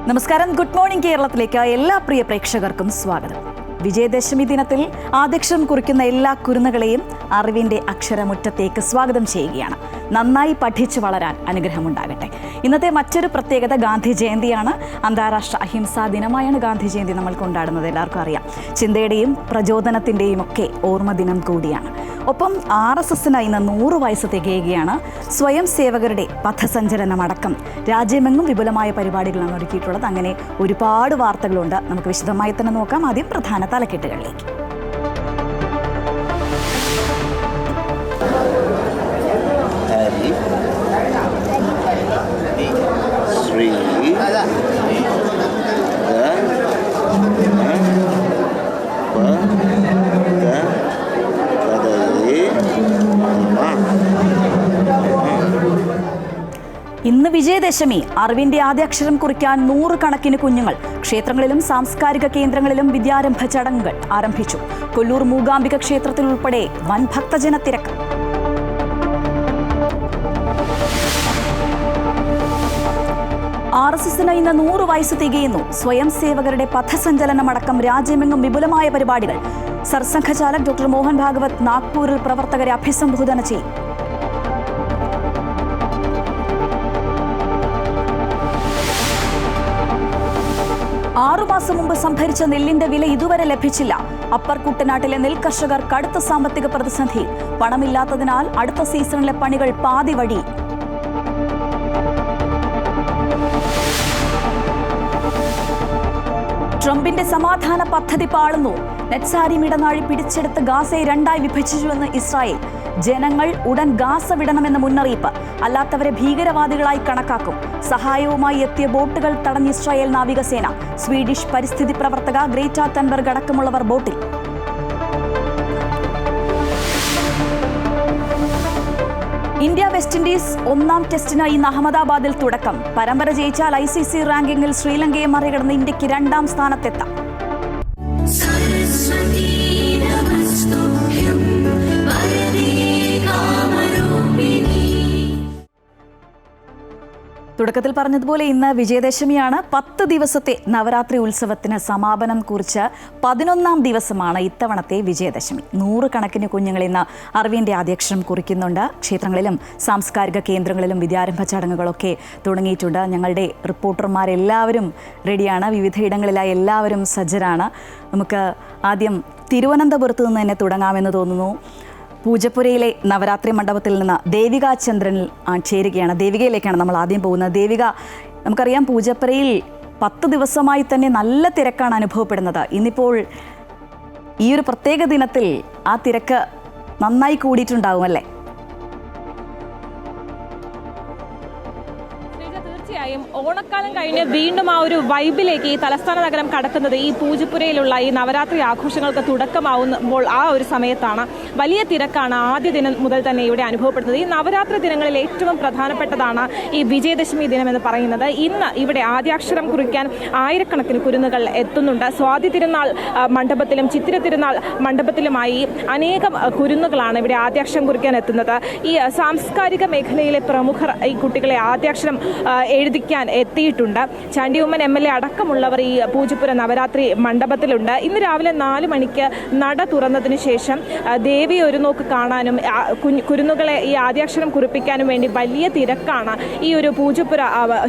നമസ്കാരം, good morning കേരളത്തിലേക്ക് എല്ലാ പ്രിയ പ്രേക്ഷകർക്കും സ്വാഗതം. വിജയദശമി ദിനത്തിൽ ആദ്യക്ഷരം കുറിക്കുന്ന എല്ലാ കുരുന്നുകളെയും അറിവിൻ്റെ അക്ഷരമുറ്റത്തേക്ക് സ്വാഗതം ചെയ്യുകയാണ്. നന്നായി പഠിച്ചു വളരാൻ അനുഗ്രഹമുണ്ടാകട്ടെ. ഇന്നത്തെ മറ്റൊരു പ്രത്യേകത ഗാന്ധി ജയന്തിയാണ്. അന്താരാഷ്ട്ര അഹിംസാ ദിനമായാണ് ഗാന്ധി ജയന്തി നമ്മൾ കൊണ്ടാടുന്നത്. എല്ലാവർക്കും അറിയാം. ചിന്തയുടെയും പ്രചോദനത്തിൻ്റെയും ഒക്കെ ഓർമ്മ ദിനം കൂടിയാണ്. ഒപ്പം RSSന് ഇന്ന് 100 വയസ്സ് തികയുകയാണ്. സ്വയം സേവകരുടെ പഥസഞ്ചലനമടക്കം രാജ്യമെങ്ങും വിപുലമായ പരിപാടികളാണ് ഒരുക്കിയിട്ടുള്ളത്. അങ്ങനെ ഒരുപാട് വാർത്തകളുണ്ട്. നമുക്ക് വിശദമായി തന്നെ നോക്കാം. ആദ്യം പ്രധാന തലക്കെട്ടുകളിലേക്ക്. ഇന്ന് വിജയദശമി. അറിവിന്റെ ആദ്യാക്ഷരം കുറിക്കാൻ 100 കണക്കിന് കുഞ്ഞുങ്ങൾ ക്ഷേത്രങ്ങളിലും സാംസ്കാരിക കേന്ദ്രങ്ങളിലും വിദ്യാരംഭ ചടങ്ങുകൾ ആരംഭിച്ചു. കൊല്ലൂർ മൂകാംബിക ക്ഷേത്രത്തിൽ ഉൾപ്പെടെ വൻ ഭക്തജന തിരക്ക്. RSSന് ഇന്ന് 100 വയസ്സ് തികയുന്നു. സ്വയം സേവകരുടെ പഥസഞ്ചലനമടക്കം രാജ്യമെങ്ങും വിപുലമായ പരിപാടികൾ. സർസംഘചാലക് ഡോക്ടർ മോഹൻ ഭാഗവത് നാഗ്പൂരിൽ പ്രവർത്തകരെ അഭിസംബോധന ചെയ്യും. 6 മാസം മുമ്പ് സംഭരിച്ച നെല്ലിന്റെ വില ഇതുവരെ ലഭിച്ചില്ല. അപ്പർ കുട്ടനാട്ടിലെ നെൽകർഷകർ കടുത്ത സാമ്പത്തിക പ്രതിസന്ധി. പണമില്ലാത്തതിനാൽ അടുത്ത സീസണിലെ പണികൾ പാതി വഴി. ട്രംപിന്റെ സമാധാന പദ്ധതി പാളുന്നു. നെറ്റ്സാരിം ഇടനാഴി പിടിച്ചെടുത്ത് ഗാസയെ 2ആയി വിഭജിച്ചുവെന്ന് ഇസ്രായേൽ. ജനങ്ങൾ ഉടൻ ഗാസ വിടണമെന്ന മുന്നറിയിപ്പ്. അല്ലാത്തവരെ ഭീകരവാദികളായി കണക്കാക്കും. സഹായവുമായി എത്തിയ ബോട്ടുകൾ തടഞ്ഞ് ഇസ്രായേൽ നാവികസേന. സ്വീഡിഷ് പരിസ്ഥിതി പ്രവർത്തക ഗ്രേറ്റ തൻബർഗ് അടക്കമുള്ളവർ ബോട്ടിൽ. ഇന്ത്യ വെസ്റ്റ് ഇൻഡീസ് 1ാം ടെസ്റ്റിന് ഇന്ന് അഹമ്മദാബാദിൽ തുടക്കം. പരമ്പര ജയിച്ചാൽ ICC റാങ്കിങ്ങിൽ ശ്രീലങ്കയെ മറികടന്ന് ഇന്ത്യക്ക് 2ാം സ്ഥാനത്തെത്താം. തുടക്കത്തിൽ പറഞ്ഞതുപോലെ ഇന്ന് വിജയദശമിയാണ്. 10 ദിവസത്തെ നവരാത്രി ഉത്സവത്തിന് സമാപനം കുറിച്ച് 11ാം ദിവസമാണ് ഇത്തവണത്തെ വിജയദശമി. 100 കണക്കിന് കുഞ്ഞുങ്ങൾ ഇന്ന് അറിവിൻ്റെ ആദ്യാക്ഷരം കുറിക്കുന്നുണ്ട്. ക്ഷേത്രങ്ങളിലും സാംസ്കാരിക കേന്ദ്രങ്ങളിലും വിദ്യാരംഭ ചടങ്ങുകളൊക്കെ തുടങ്ങിയിട്ടുണ്ട്. ഞങ്ങളുടെ റിപ്പോർട്ടർമാരെല്ലാവരും റെഡിയാണ്. വിവിധയിടങ്ങളിലായി എല്ലാവരും സജ്ജരാണ്. നമുക്ക് ആദ്യം തിരുവനന്തപുരത്ത് നിന്ന് തന്നെ തുടങ്ങാമെന്ന് തോന്നുന്നു. പൂജപ്പുരയിലെ നവരാത്രി മണ്ഡപത്തിൽ നിന്ന് ദേവിക ചന്ദ്രനിൽ ചേരുകയാണ്. ദേവികയിലേക്കാണ് നമ്മൾ ആദ്യം പോകുന്നത്. ദേവിക, നമുക്കറിയാം പൂജപ്പുരയിൽ 10 ദിവസമായി തന്നെ നല്ല തിരക്കാണ് അനുഭവപ്പെടുന്നത്. ഇന്നിപ്പോൾ ഈ ഒരു പ്രത്യേക ദിനത്തിൽ ആ തിരക്ക് നന്നായി കൂടിയിട്ടുണ്ടാവും അല്ലേ? തീർച്ചയായും ഓണക്കാലം കഴിഞ്ഞ് വീണ്ടും ആ ഒരു വൈബിലേക്ക് ഈ തലസ്ഥാന നഗരം കടക്കുന്നത് ഈ പൂജപ്പുരയിലുള്ള ഈ നവരാത്രി ആഘോഷങ്ങൾക്ക് തുടക്കമാവുമ്പോൾ ആ ഒരു സമയത്താണ്. വലിയ തിരക്കാണ് ആദ്യ ദിനം മുതൽ തന്നെ ഇവിടെ അനുഭവപ്പെടുന്നത്. ഈ നവരാത്രി ദിനങ്ങളിൽ ഏറ്റവും പ്രധാനപ്പെട്ടതാണ് ഈ വിജയദശമി ദിനമെന്ന് പറയുന്നത്. ഇന്ന് ഇവിടെ ആദ്യാക്ഷരം കുറിക്കാൻ ആയിരക്കണക്കിന് കുരുന്നുകൾ എത്തുന്നുണ്ട്. സ്വാതി തിരുനാൾ മണ്ഡപത്തിലും ചിത്തിര തിരുനാൾ മണ്ഡപത്തിലുമായി അനേകം കുരുന്നുകളാണ് ഇവിടെ ആദ്യാക്ഷരം കുറിക്കാൻ എത്തുന്നത്. ഈ സാംസ്കാരിക മേഖലയിലെ പ്രമുഖർ ഈ കുട്ടികളെ ആദ്യാക്ഷരം എഴുതിക്കാൻ എത്തിയിട്ടുണ്ട്. ചാണ്ടി ഉമ്മൻ MLA അടക്കമുള്ളവർ ഈ പൂജപ്പുര നവരാത്രി മണ്ഡപത്തിലുണ്ട്. ഇന്ന് രാവിലെ 4 മണിക്ക് നട തുറന്നതിന് ശേഷം ദേവിയെ ഒരു നോക്ക് കാണാനും കുരുന്നുകളെ ഈ ആദ്യാക്ഷരം കുറിപ്പിക്കാനും വേണ്ടി വലിയ തിരക്കാണ് ഈ ഒരു പൂജപ്പുര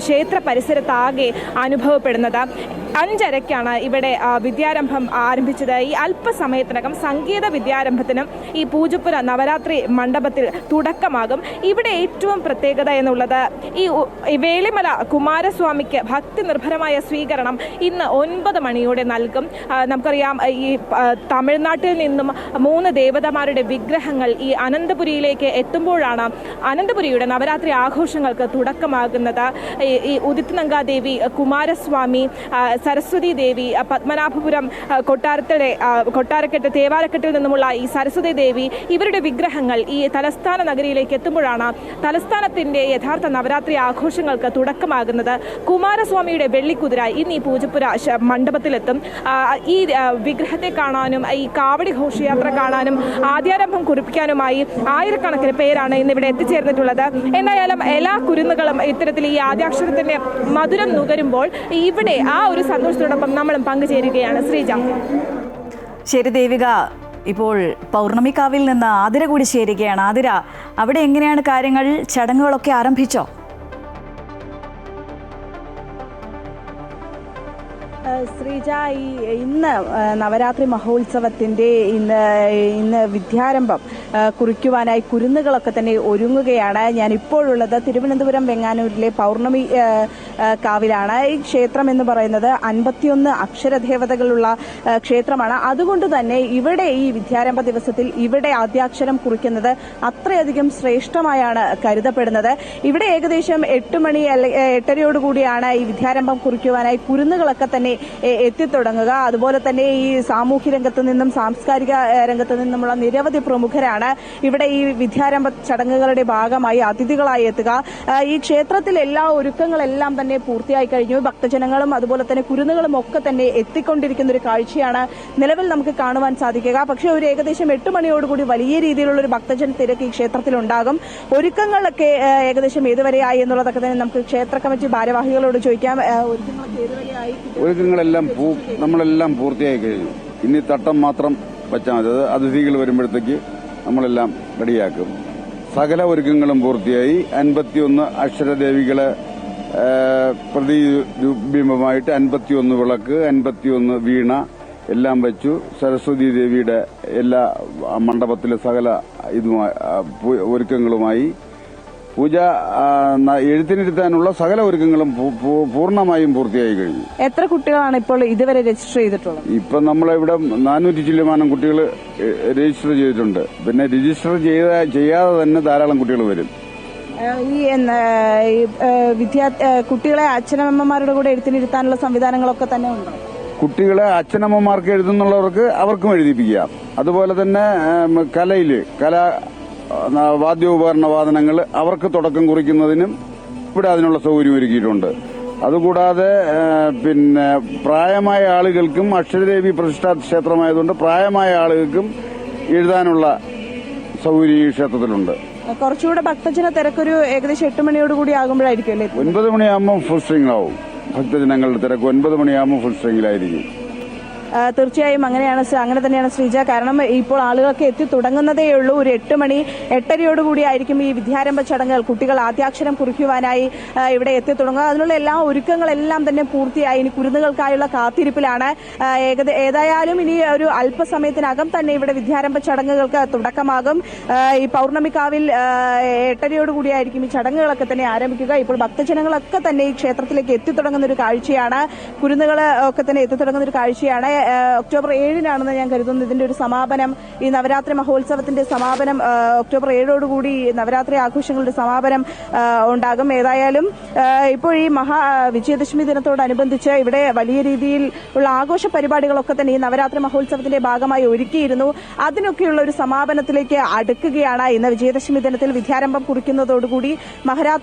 ക്ഷേത്ര പരിസരത്താകെ അനുഭവപ്പെടുന്നത്. 5:30ക്കാണ് ഇവിടെ വിദ്യാരംഭം ആരംഭിച്ചത്. ഈ അല്പസമയത്തിനകം സംഗീത വിദ്യാരംഭത്തിനും ഈ പൂജപ്പുര നവരാത്രി മണ്ഡപത്തിൽ തുടക്കമാകും. ഇവിടെ ഏറ്റവും പ്രത്യേകത എന്നുള്ളത് ഈ വേളിമല കുമാരസ്വാമിക്ക് ഭക്തി നിർഭരമായ സ്വീകരണം ഇന്ന് 9 മണിയോടെ നൽകും. നമുക്കറിയാം ഈ തമിഴ്നാട്ടിൽ നിന്നും 3 ദേവതമാരുടെ വിഗ്രഹങ്ങൾ ഈ അനന്തപുരിയിലേക്ക് എത്തുമ്പോഴാണ് അനന്തപുരിയുടെ നവരാത്രി ആഘോഷങ്ങൾക്ക് തുടക്കമാകുന്നത്. ഈ ഉദിത് നങ്കാദേവി, കുമാരസ്വാമി, സരസ്വതി ദേവി, പത്മനാഭപുരം കൊട്ടാരക്കെട്ട് തേവാരക്കെട്ടിൽ നിന്നുമുള്ള ഈ സരസ്വതി ദേവി, ഇവരുടെ വിഗ്രഹങ്ങൾ ഈ തലസ്ഥാന നഗരിയിലേക്ക് എത്തുമ്പോഴാണ് തലസ്ഥാനത്തിൻ്റെ യഥാർത്ഥ നവരാത്രി ആഘോഷങ്ങൾക്ക് തുടക്കമാകുന്നത്. കുമാരസ്വാമിയുടെ വെള്ളിക്കുതിര ഇന്ന് ഈ പൂജപ്പുര മണ്ഡപത്തിലെത്തും. ഈ വിഗ്രഹത്തെ കാണാനും ഈ കാവടി ഘോഷയാത്ര കാണാനും ആദ്യാരംഭം കുറിപ്പിക്കാനുമായി ആയിരക്കണക്കിന് പേരാണ് ഇന്നിവിടെ എത്തിച്ചേർന്നിട്ടുള്ളത്. എന്തായാലും എല്ലാ കുരുന്നുകളും ഇത്തരത്തിൽ ഈ ആദ്യാക്ഷരത്തിന്റെ മധുരം നുകരുമ്പോൾ ഇവിടെ ആ ഒരു സന്തോഷത്തോടൊപ്പം നമ്മളും പങ്കുചേരുകയാണ്. ശ്രീജ. ശരി ദേവിക, ഇപ്പോൾ പൗർണമിക്കാവിൽ നിന്ന് ആതിര കൂടി ചേരുകയാണ്. ആതിര, അവിടെ എങ്ങനെയാണ് കാര്യങ്ങൾ? ചടങ്ങുകളൊക്കെ ആരംഭിച്ചോ? ശ്രീജ, ഇന്ന് നവരാത്രി മഹോത്സവത്തിൻ്റെ ഇന്ന് വിദ്യാരംഭം കുറിക്കുവാനായി കുരുന്നുകളൊക്കെ തന്നെ ഒരുങ്ങുകയാണ്. ഞാൻ ഇപ്പോഴുള്ളത് തിരുവനന്തപുരം വെങ്ങാനൂരിലെ പൗർണമി കാവിലാണ്. ഈ ക്ഷേത്രം എന്ന് പറയുന്നത് 51 അക്ഷരദേവതകളുള്ള ക്ഷേത്രമാണ്. അതുകൊണ്ട് തന്നെ ഇവിടെ ഈ വിദ്യാരംഭ ദിവസത്തിൽ ഇവിടെ ആദ്യാക്ഷരം കുറിക്കുന്നത് അത്രയധികം ശ്രേഷ്ഠമായാണ് കരുതപ്പെടുന്നത്. ഇവിടെ ഏകദേശം 8 മണി 8:30 ഈ വിദ്യാരംഭം കുറിക്കുവാനായി കുരുന്നുകളൊക്കെ തന്നെ എത്തിത്തുടങ്ങുക. അതുപോലെ തന്നെ ഈ സാമൂഹ്യ രംഗത്ത് നിന്നും സാംസ്കാരിക രംഗത്ത് നിന്നുമുള്ള നിരവധി പ്രമുഖരാണ് ഇവിടെ ഈ വിദ്യാരംഭ ചടങ്ങുകളുടെ ഭാഗമായി അതിഥികളായി എത്തുക. ഈ ക്ഷേത്രത്തിൽ എല്ലാ ഒരുക്കങ്ങളെല്ലാം തന്നെ പൂർത്തിയായി കഴിഞ്ഞു. ഭക്തജനങ്ങളും അതുപോലെ തന്നെ കുരുന്നുകളും ഒക്കെ തന്നെ എത്തിക്കൊണ്ടിരിക്കുന്ന ഒരു കാഴ്ചയാണ് നിലവിൽ നമുക്ക് കാണുവാൻ സാധിക്കുക. പക്ഷേ ഒരു ഏകദേശം 8 മണിയോടുകൂടി വലിയ രീതിയിലുള്ള ഒരു ഭക്തജന തിരക്ക് ഈ ക്ഷേത്രത്തിൽ ഉണ്ടാകും. ഒരുക്കങ്ങളൊക്കെ ഏകദേശം ഏതുവരെയായി എന്നുള്ളതൊക്കെ തന്നെ നമുക്ക് ക്ഷേത്ര കമ്മിറ്റി ഭാരവാഹികളോട് ചോദിക്കാം. നമ്മളെല്ലാം പൂർത്തിയായി കഴിഞ്ഞു. ഇനി തട്ടം മാത്രം വെച്ചാൽ മതി. അത് അതിഥികൾ വരുമ്പോഴത്തേക്ക് നമ്മളെല്ലാം റെഡിയാക്കും. സകല ഒരുക്കങ്ങളും പൂർത്തിയായി. 51 അക്ഷരദേവികളെ പ്രതിബിംബമായിട്ട് 51 വിളക്ക്, 51 വീണ എല്ലാം വെച്ചു. സരസ്വതി ദേവിയുടെ എല്ലാ മണ്ഡപത്തിലെ സകല ഒരുക്കങ്ങളുമായി പൂജ എഴുത്തിനിരുത്താനുള്ള സകല ഒരുക്കങ്ങളും പൂർണ്ണമായും പൂർത്തിയായി കഴിഞ്ഞു. എത്ര കുട്ടികളാണ് ഇപ്പോൾ ഇതുവരെ രജിസ്റ്റർ ചെയ്തിട്ടുള്ളത്? ഇപ്പൊ നമ്മളിവിടെ 400 ചില്ലുമാനം കുട്ടികൾ രജിസ്റ്റർ ചെയ്തിട്ടുണ്ട്. പിന്നെ രജിസ്റ്റർ ചെയ്യാതെ തന്നെ ധാരാളം കുട്ടികൾ വരും. കുട്ടികളെ അച്ഛനമ്മമാരുടെ കൂടെ എഴുത്തിനിരുത്താനുള്ള സംവിധാനങ്ങളൊക്കെ തന്നെ ഉണ്ട്. കുട്ടികളെ അച്ഛനമ്മമാർക്ക് എഴുതുന്നുള്ളവർക്ക് അവർക്കും എഴുതിപ്പിക്കാം. അതുപോലെ തന്നെ വാദ്യോപകരണ വാദനങ്ങൾ അവർക്ക് തുടക്കം കുറിക്കുന്നതിനും ഇവിടെ അതിനുള്ള സൗകര്യം ഒരുക്കിയിട്ടുണ്ട്. അതുകൂടാതെ പിന്നെ പ്രായമായ ആളുകൾക്കും അക്ഷരദേവി പ്രതിഷ്ഠാ ക്ഷേത്രമായതുകൊണ്ട് പ്രായമായ ആളുകൾക്കും എഴുതാനുള്ള സൗകര്യം ഈ ക്ഷേത്രത്തിലുണ്ട്. കുറച്ചുകൂടെ ഭക്തജന തിരക്കൊരു ഏകദേശം 8 മണിയോടുകൂടി ആകുമ്പോഴായിരിക്കും അല്ലേ? 9 മണിയാകുമ്പോൾ ഫുൾ സ്ട്രിംഗിലാവും. ഭക്തജനങ്ങളുടെ തിരക്ക് 9 മണിയാകുമ്പോൾ ഫുൾ സ്ട്രിംഗിലായിരിക്കും. തീർച്ചയായും അങ്ങനെ തന്നെയാണ് ശ്രീജ. കാരണം ഇപ്പോൾ ആളുകളൊക്കെ എത്തി തുടങ്ങുന്നതേയുള്ളൂ. ഒരു 8 മണി 8:30 ആയിരിക്കും ഈ വിദ്യാരംഭ ചടങ്ങുകൾ. കുട്ടികൾ ആദ്യാക്ഷരം കുറിക്കുവാനായി ഇവിടെ എത്തി തുടങ്ങുക. അതിനുള്ള എല്ലാ ഒരുക്കങ്ങളെല്ലാം തന്നെ പൂർത്തിയായി. ഇനി കുരുന്നുകൾക്കായുള്ള കാത്തിരിപ്പിലാണ്. ഏതായാലും ഇനി ഒരു അല്പസമയത്തിനകം തന്നെ ഇവിടെ വിദ്യാരംഭ ചടങ്ങുകൾക്ക് തുടക്കമാകും. ഈ പൗർണമിക്കാവിൽ 8:30 ആയിരിക്കും ഈ ചടങ്ങുകളൊക്കെ തന്നെ ആരംഭിക്കുക. ഇപ്പോൾ ഭക്തജനങ്ങളൊക്കെ തന്നെ ഈ ക്ഷേത്രത്തിലേക്ക് എത്തിത്തുടങ്ങുന്ന ഒരു കാഴ്ചയാണ്. കുരുന്നുകൾ ഒക്കെ തന്നെ എത്തിത്തുടങ്ങുന്ന ഒരു കാഴ്ചയാണ്. ഒക്ടോബർ 7-നാണെന്ന് ഞാൻ കരുതുന്നു ഇതിന്റെ ഒരു സമാപനം. ഈ നവരാത്രി മഹോത്സവത്തിന്റെ സമാപനം ഒക്ടോബർ 7 നവരാത്രി ആഘോഷങ്ങളുടെ സമാപനം ഉണ്ടാകും. ഏതായാലും ഇപ്പോൾ ഈ വിജയദശമി ദിനത്തോടനുബന്ധിച്ച് ഇവിടെ വലിയ രീതിയിൽ ഉള്ള ആഘോഷ പരിപാടികളൊക്കെ തന്നെ ഈ നവരാത്രി മഹോത്സവത്തിന്റെ ഭാഗമായി ഒരുക്കിയിരുന്നു. അതിനൊക്കെയുള്ള ഒരു സമാപനത്തിലേക്ക് അടുക്കുകയാണ്. ഇന്ന് വിജയദശമി ദിനത്തിൽ വിദ്യാരംഭം കുറിക്കുന്നതോടുകൂടി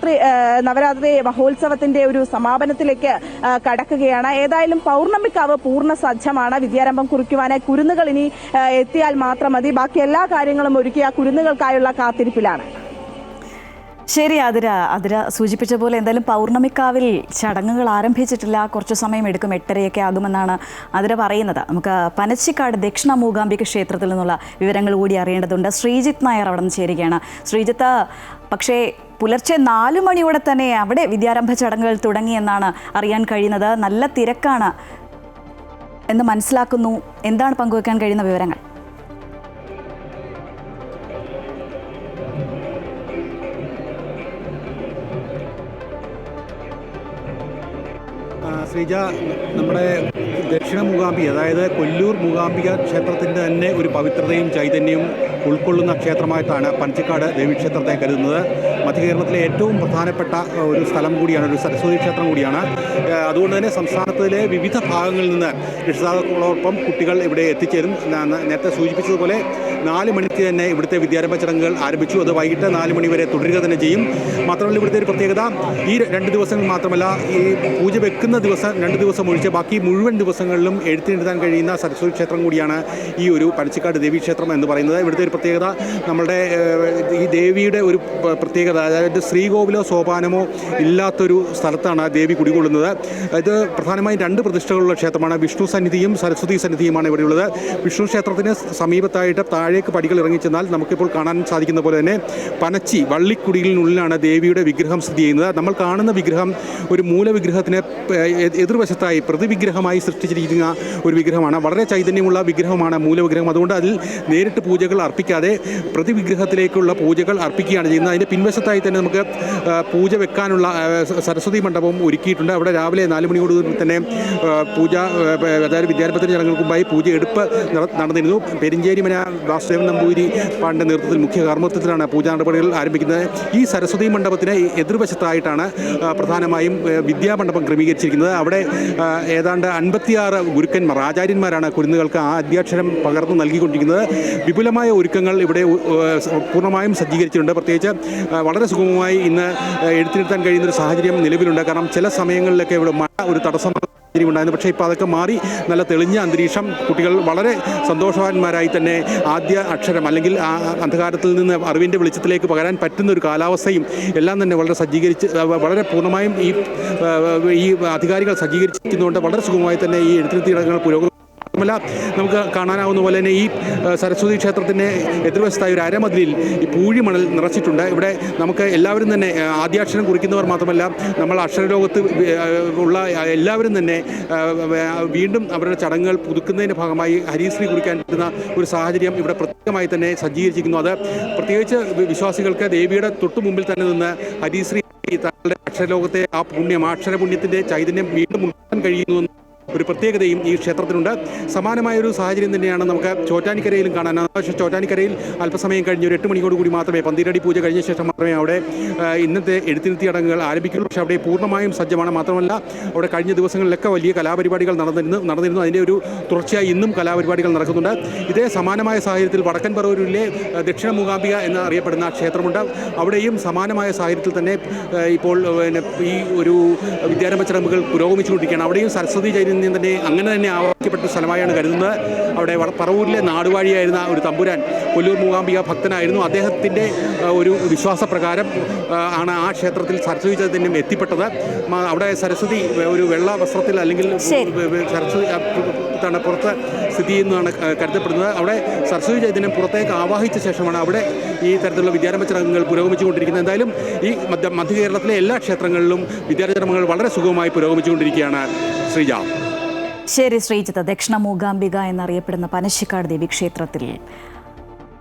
നവരാത്രി മഹോത്സവത്തിന്റെ ഒരു സമാപനത്തിലേക്ക് കടക്കുകയാണ്. ഏതായാലും പൗർണമിക്കാവ് പൂർണ്ണ സജ്ജമാണ്. വിദ്യാരംഭം കുറിക്കുവാനായി കുരുന്നുകൾ ഇനി എത്തിയാൽ മാത്രം മതി. ബാക്കി എല്ലാ കാര്യങ്ങളും ഒരുക്കി ആ കുരുന്നുകൾക്കായുള്ള കാത്തിരിപ്പിലാണ്. ശരി അതിര സൂചിപ്പിച്ച പോലെ എന്തായാലും പൗർണമിക്കാവിൽ ചടങ്ങുകൾ ആരംഭിച്ചിട്ടില്ല. കുറച്ചു സമയം എടുക്കും. 8:30 ആകുമെന്നാണ് അതിര പറയുന്നത്. നമുക്ക് പനച്ചിക്കാട് ദക്ഷിണ മൂകാംബിക ക്ഷേത്രത്തിൽ നിന്നുള്ള വിവരങ്ങൾ കൂടി അറിയേണ്ടതുണ്ട്. ശ്രീജിത്ത് നായർ അവിടെ നിന്ന് ചേരുകയാണ്. ശ്രീജിത്ത്, പക്ഷേ പുലർച്ചെ 4 മണിയോടെ തന്നെ അവിടെ വിദ്യാരംഭ ചടങ്ങുകൾ തുടങ്ങിയെന്നാണ് അറിയാൻ കഴിയുന്നത്. നല്ല തിരക്കാണ് എന്ന് മനസ്സിലാക്കുന്നു. എന്താണ് പങ്കുവയ്ക്കാൻ കഴിയുന്ന വിവരങ്ങൾ? ശ്രീജ, നമ്മുടെ ദക്ഷിണ മൂകാംബിക, അതായത് കൊല്ലൂർ മൂകാംബിക ക്ഷേത്രത്തിൻ്റെ തന്നെ ഒരു പവിത്രതയും ചൈതന്യവും ഉൾക്കൊള്ളുന്ന ക്ഷേത്രമായിട്ടാണ് പനച്ചിക്കാട് ദേവീക്ഷേത്രത്തെ കരുതുന്നത്. മധ്യകേരളത്തിലെ ഏറ്റവും പ്രധാനപ്പെട്ട ഒരു സ്ഥലം കൂടിയാണ്, ഒരു സരസ്വതി ക്ഷേത്രം കൂടിയാണ്. അതുകൊണ്ട് തന്നെ സംസ്ഥാനത്തിലെ വിവിധ ഭാഗങ്ങളിൽ നിന്ന് രക്ഷിതാക്കളോടൊപ്പം കുട്ടികൾ ഇവിടെ എത്തിച്ചേരും. നേരത്തെ സൂചിപ്പിച്ചതുപോലെ 4 മണിക്ക് തന്നെ ഇവിടുത്തെ വിദ്യാരംഭ ചടങ്ങുകൾ ആരംഭിച്ചു. അത് വൈകിട്ട് 4 മണി വരെ തുടരുക തന്നെ ചെയ്യും. മാത്രമല്ല ഇവിടുത്തെ ഒരു പ്രത്യേകത, ഈ 2 ദിവസങ്ങൾ മാത്രമല്ല, ഈ പൂജ വെക്കുന്ന ദിവസം 2 ദിവസം ഒഴിച്ച് ബാക്കി മുഴുവൻ ദിവസങ്ങളിലും എഴുത്തിനെഴുതാൻ കഴിയുന്ന സരസ്വതി ക്ഷേത്രം കൂടിയാണ് ഈ ഒരു പനച്ചിക്കാട് ദേവീക്ഷേത്രം എന്ന് പറയുന്നത്. ഇവിടുത്തെ ഒരു പ്രത്യേകത, നമ്മുടെ ഈ ദേവിയുടെ ഒരു പ്രത്യേകത, അതായത് ശ്രീകോവിലോ സോപാനമോ ഇല്ലാത്തൊരു സ്ഥലത്താണ് ദേവി കുടികൊള്ളുന്നത്. ഇത് പ്രധാനമായും 2 പ്രതിഷ്ഠകളുള്ള ക്ഷേത്രമാണ്. വിഷ്ണു സന്നിധിയും സരസ്വതി സന്നിധിയുമാണ് ഇവിടെയുള്ളത്. വിഷ്ണു ക്ഷേത്രത്തിന് സമീപത്തായിട്ട് താഴേക്ക് പടികൾ ഇറങ്ങിച്ചെന്നാൽ നമുക്കിപ്പോൾ കാണാൻ സാധിക്കുന്ന പോലെ തന്നെ പനച്ചി വള്ളിക്കുടിയിനുള്ളിലാണ് ദേവിയുടെ വിഗ്രഹം സ്ഥിതി ചെയ്യുന്നത്. നമ്മൾ കാണുന്ന വിഗ്രഹം ഒരു മൂലവിഗ്രഹത്തിന് എതിർവശത്തായി പ്രതിവിഗ്രഹമായി സൃഷ്ടിച്ചിരിക്കുന്ന ഒരു വിഗ്രഹമാണ്. വളരെ ചൈതന്യമുള്ള വിഗ്രഹമാണ് മൂലവിഗ്രഹം. അതുകൊണ്ട് അതിൽ നേരിട്ട് പൂജകൾ അർപ്പിക്കാതെ പ്രതിവിഗ്രഹത്തിലേക്കുള്ള പൂജകൾ അർപ്പിക്കുകയാണ് ചെയ്യുന്നത്. അതിൻ്റെ പിൻവശത്തായി തന്നെ നമുക്ക് പൂജ വെക്കാനുള്ള സരസ്വതി മണ്ഡപം ഒരുക്കിയിട്ടുണ്ട്. അവിടെ രാവിലെ 4 മണിയോട് തന്നെ പൂജ, അതായത് വിദ്യാരംഭത്തിന് ചടങ്ങുകൾക്ക് മുമ്പായി പൂജ എടുപ്പ് നടന്നിരുന്നു. പെരിഞ്ചേരിമന വാസുദേവൻ നമ്പൂതിരി പാടിൻ്റെ നേതൃത്വത്തിൽ മുഖ്യ കർമ്മത്വത്തിലാണ് പൂജാ നടപടികൾ ആരംഭിക്കുന്നത്. ഈ സരസ്വതി മണ്ഡപത്തിന് എതിർവശത്തായിട്ടാണ് പ്രധാനമായും വിദ്യാമണ്ഡപം ക്രമീകരിച്ചിരിക്കുന്നത്. അവിടെ ഏതാണ്ട് 56 ഗുരുക്കന്മാർ, ആചാര്യന്മാരാണ് കുരുന്നുകൾക്ക് ആദ്യാക്ഷരം പകർന്നു നൽകിക്കൊണ്ടിരിക്കുന്നത്. വിപുലമായ ഒരുക്കങ്ങൾ ഇവിടെ പൂർണ്ണമായും സജ്ജീകരിച്ചിട്ടുണ്ട്. പ്രത്യേകിച്ച് വളരെ സുഗമമായി ഇന്ന് എഴുത്തിനിർത്താൻ കഴിയുന്നൊരു സാഹചര്യം നിലവിലുണ്ട്. കാരണം ചില സമയങ്ങളിലൊക്കെ ഇവിടെ മഴ ഒരു തടസ്സം ഉണ്ടായിരുന്നു. പക്ഷേ ഇപ്പോൾ അതൊക്കെ മാറി നല്ല തെളിഞ്ഞ അന്തരീക്ഷം, കുട്ടികൾ വളരെ സന്തോഷവാന്മാരായി തന്നെ ആദ്യ അക്ഷരം അല്ലെങ്കിൽ അന്ധകാരത്തിൽ നിന്ന് അറിവിൻ്റെ വെളിച്ചത്തിലേക്ക് പകരാൻ പറ്റുന്ന ഒരു കാലാവസ്ഥയും എല്ലാം തന്നെ വളരെ സജ്ജീകരിച്ച് വളരെ പൂർണ്ണമായും ഈ അധികാരികൾ സജ്ജീകരിച്ചിരിക്കുന്നതുകൊണ്ട് വളരെ സുഗമമായി തന്നെ ഈ എഴുത്തിനിർത്തി ചടങ്ങുകൾ പുരോഗമിക്കും. മാത്രമല്ല നമുക്ക് കാണാനാവുന്ന പോലെ തന്നെ ഈ സരസ്വതി ക്ഷേത്രത്തിൻ്റെ എതിർവശത്തായ ഒരു അരമതിലിൽ ഈ പൂഴിമണൽ നിറച്ചിട്ടുണ്ട്. ഇവിടെ നമുക്ക് എല്ലാവരും തന്നെ ആദ്യാക്ഷരം കുറിക്കുന്നവർ മാത്രമല്ല, നമ്മൾ അക്ഷരലോകത്ത് ഉള്ള എല്ലാവരും തന്നെ വീണ്ടും അവരുടെ ചടങ്ങുകൾ പുതുക്കുന്നതിൻ്റെ ഭാഗമായി ഹരിശ്രീ കുറിക്കാൻ പറ്റുന്ന ഒരു സാഹചര്യം ഇവിടെ പ്രത്യേകമായി തന്നെ സജ്ജീകരിച്ചിരിക്കുന്നു. അത് പ്രത്യേകിച്ച് വിശ്വാസികൾക്ക് ദേവിയുടെ തൊട്ടു മുമ്പിൽ തന്നെ നിന്ന് ഹരിശ്രീ തങ്ങളുടെ അക്ഷരലോകത്തെ ആ പുണ്യം, അക്ഷരപുണ്യത്തിൻ്റെ ചൈതന്യം വീണ്ടും ഉൾക്കൊള്ളാൻ കഴിയുന്നു ഒരു പ്രത്യേകതയും ഈ ക്ഷേത്രത്തിനുണ്ട്. സമാനമായൊരു സാഹചര്യം തന്നെയാണ് നമുക്ക് ചോറ്റാനിക്കരയിലും കാണാൻ. പക്ഷേ ചോറ്റാനിക്കരയിൽ അല്പസമയം കഴിഞ്ഞ് ഒരു 8 മണിയോടുകൂടി മാത്രമേ, പന്തീരടി പൂജ കഴിഞ്ഞ ശേഷം മാത്രമേ അവിടെ ഇന്നത്തെ എഴുത്തിനിർത്തി ചടങ്ങുകൾ ആരംഭിക്കുള്ളൂ. പക്ഷേ അവിടെ പൂർണ്ണമായും സജ്ജമാണ്. മാത്രമല്ല അവിടെ കഴിഞ്ഞ ദിവസങ്ങളിലൊക്കെ വലിയ കലാപരിപാടികൾ നടന്നിരുന്നു. അതിൻ്റെ ഒരു തുടർച്ചയായി ഇന്നും കലാപരിപാടികൾ നടക്കുന്നുണ്ട്. ഇതേ സമാനമായ സാഹചര്യത്തിൽ വടക്കൻ പറവൂരിലെ ദക്ഷിണ മൂകാംബിക എന്ന് അറിയപ്പെടുന്ന ക്ഷേത്രമുണ്ട്. അവിടെയും സമാനമായ സാഹചര്യത്തിൽ തന്നെ ഇപ്പോൾ ഈ ഒരു വിദ്യാരംഭ ചടങ്ങുകൾ പുരോഗമിച്ചുകൊണ്ടിരിക്കുകയാണ്. അവിടെയും സരസ്വതി ചൈതന്യം തന്നെ അങ്ങനെ തന്നെ ആവർത്തിക്കപ്പെട്ട സ്ഥലമായാണ് കരുതുന്നത്. അവിടെ പറവൂരിലെ നാടുവാഴിയായിരുന്ന ഒരു തമ്പുരാൻ, കൊല്ലൂർ മൂകാംബിക ഭക്തനായിരുന്നു. അദ്ദേഹത്തിൻ്റെ ഒരു വിശ്വാസപ്രകാരം ആണ് ആ ക്ഷേത്രത്തിൽ സരസ്വതി ചൈതന്യം എത്തിപ്പെട്ടത്. അവിടെ സരസ്വതി ഒരു വെള്ള വസ്ത്രത്തിൽ അല്ലെങ്കിൽ സരസ്വതി പുറത്ത് സ്ഥിതി ചെയ്യുന്നതാണ് കരുതപ്പെടുന്നത്. അവിടെ സരസ്വതി ചൈതന്യം പുറത്തേക്ക് ആവാഹിച്ച ശേഷമാണ് അവിടെ ഈ തരത്തിലുള്ള വിദ്യാരംഭ ചടങ്ങുകൾ പുരോഗമിച്ചുകൊണ്ടിരിക്കുന്നത്. എന്തായാലും ഈ മധ്യ കേരളത്തിലെ എല്ലാ ക്ഷേത്രങ്ങളിലും വിദ്യാരംഭ ചടങ്ങുകൾ വളരെ സുഗമമായി പുരോഗമിച്ചുകൊണ്ടിരിക്കുകയാണ്. ശ്രീജ. ശരി ശ്രീജിത്ത്, ദക്ഷിണ മൂകാംബിക എന്നറിയപ്പെടുന്ന പനച്ചിക്കാട് ദേവീക്ഷേത്രത്തിൽ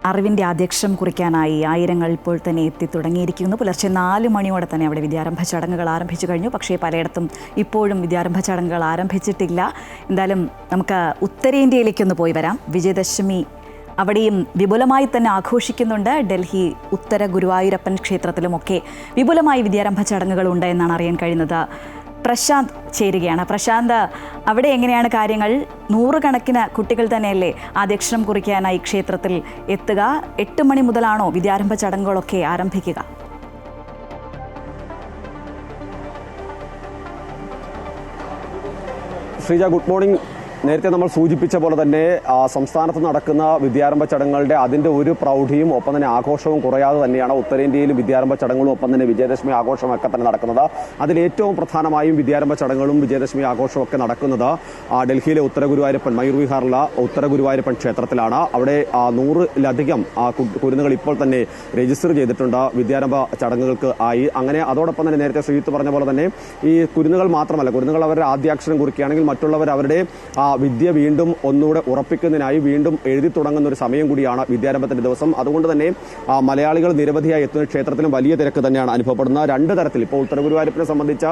അറിവിൻ്റെ അധ്യക്ഷം കുറിക്കാനായി ആയിരങ്ങൾ ഇപ്പോൾ തന്നെ എത്തി തുടങ്ങിയിരിക്കുന്നു. പുലർച്ചെ 4 മണിയോടെ തന്നെ അവിടെ വിദ്യാരംഭ ചടങ്ങുകൾ ആരംഭിച്ചു കഴിഞ്ഞു. പക്ഷേ പലയിടത്തും ഇപ്പോഴും വിദ്യാരംഭ ചടങ്ങുകൾ ആരംഭിച്ചിട്ടില്ല. എന്തായാലും നമുക്ക് ഉത്തരേന്ത്യയിലേക്കൊന്ന് പോയി വരാം. വിജയദശമി അവിടെയും വിപുലമായി തന്നെ ആഘോഷിക്കുന്നുണ്ട്. ഡൽഹി ഉത്തര ഗുരുവായൂരപ്പൻ ക്ഷേത്രത്തിലുമൊക്കെ വിപുലമായി വിദ്യാരംഭ ചടങ്ങുകളുണ്ട് എന്നാണ് അറിയാൻ കഴിയുന്നത്. പ്രശാന്ത് ചേരുകയാണ്. പ്രശാന്ത്, അവിടെ എങ്ങനെയാണ് കാര്യങ്ങൾ? 100 കണക്കിന് കുട്ടികൾ തന്നെയല്ലേ ആദ്യാക്ഷരം കുറിക്കാനായി ക്ഷേത്രത്തിൽ എത്തുക? 8 മണി മുതലാണോ വിദ്യാരംഭ ചടങ്ങുകളൊക്കെ ആരംഭിക്കുക? Sreeja, good morning. നേരത്തെ നമ്മൾ സൂചിപ്പിച്ച പോലെ തന്നെ സംസ്ഥാനത്ത് നടക്കുന്ന വിദ്യാരംഭ ചടങ്ങുകളുടെ അതിൻ്റെ ഒരു പ്രൗഢിയും ഒപ്പം തന്നെ ആഘോഷവും കുറയാതെ തന്നെയാണ് ഉത്തരേന്ത്യയിലും വിദ്യാരംഭ ചടങ്ങുകളും ഒപ്പം തന്നെ വിജയദശമി ആഘോഷമൊക്കെ തന്നെ നടക്കുന്നത്. അതിലേറ്റവും പ്രധാനമായും വിദ്യാരംഭ ചടങ്ങുകളും വിജയദശമി ആഘോഷമൊക്കെ നടക്കുന്നത് ഡൽഹിയിലെ ഉത്തര ഗുരുവായൂരപ്പൻ, മയൂർ വിഹാറിലുള്ള ഉത്തര ഗുരുവായൂരപ്പൻ ക്ഷേത്രത്തിലാണ്. അവിടെ 100-ലധികം കുരുന്നുകൾ ഇപ്പോൾ തന്നെ രജിസ്റ്റർ ചെയ്തിട്ടുണ്ട് വിദ്യാരംഭ ചടങ്ങുകൾക്ക് ആയി. അങ്ങനെ അതോടൊപ്പം തന്നെ നേരത്തെ ശ്രീജിത്ത് പറഞ്ഞ പോലെ തന്നെ ഈ കുരുന്നുകൾ മാത്രമല്ല, കുരുന്നുകൾ അവരുടെ ആദ്യാക്ഷരം കുറിക്കുകയാണെങ്കിൽ മറ്റുള്ളവർ അവരുടെ വിദ്യ വീണ്ടും ഒന്നുകൂടെ ഉറപ്പിക്കുന്നതിനായി വീണ്ടും എഴുതി തുടങ്ങുന്ന ഒരു സമയം കൂടിയാണ് വിദ്യാരംഭത്തിന്റെ ദിവസം. അതുകൊണ്ട് തന്നെ മലയാളികൾ നിരവധിയായി എത്തുന്ന ക്ഷേത്രത്തിലും വലിയ തിരക്ക് തന്നെയാണ് അനുഭവപ്പെടുന്നത്. രണ്ട് തരത്തിൽ ഇപ്പോൾ ഉത്തരഗുരുവായൂരപ്പനെ സംബന്ധിച്ച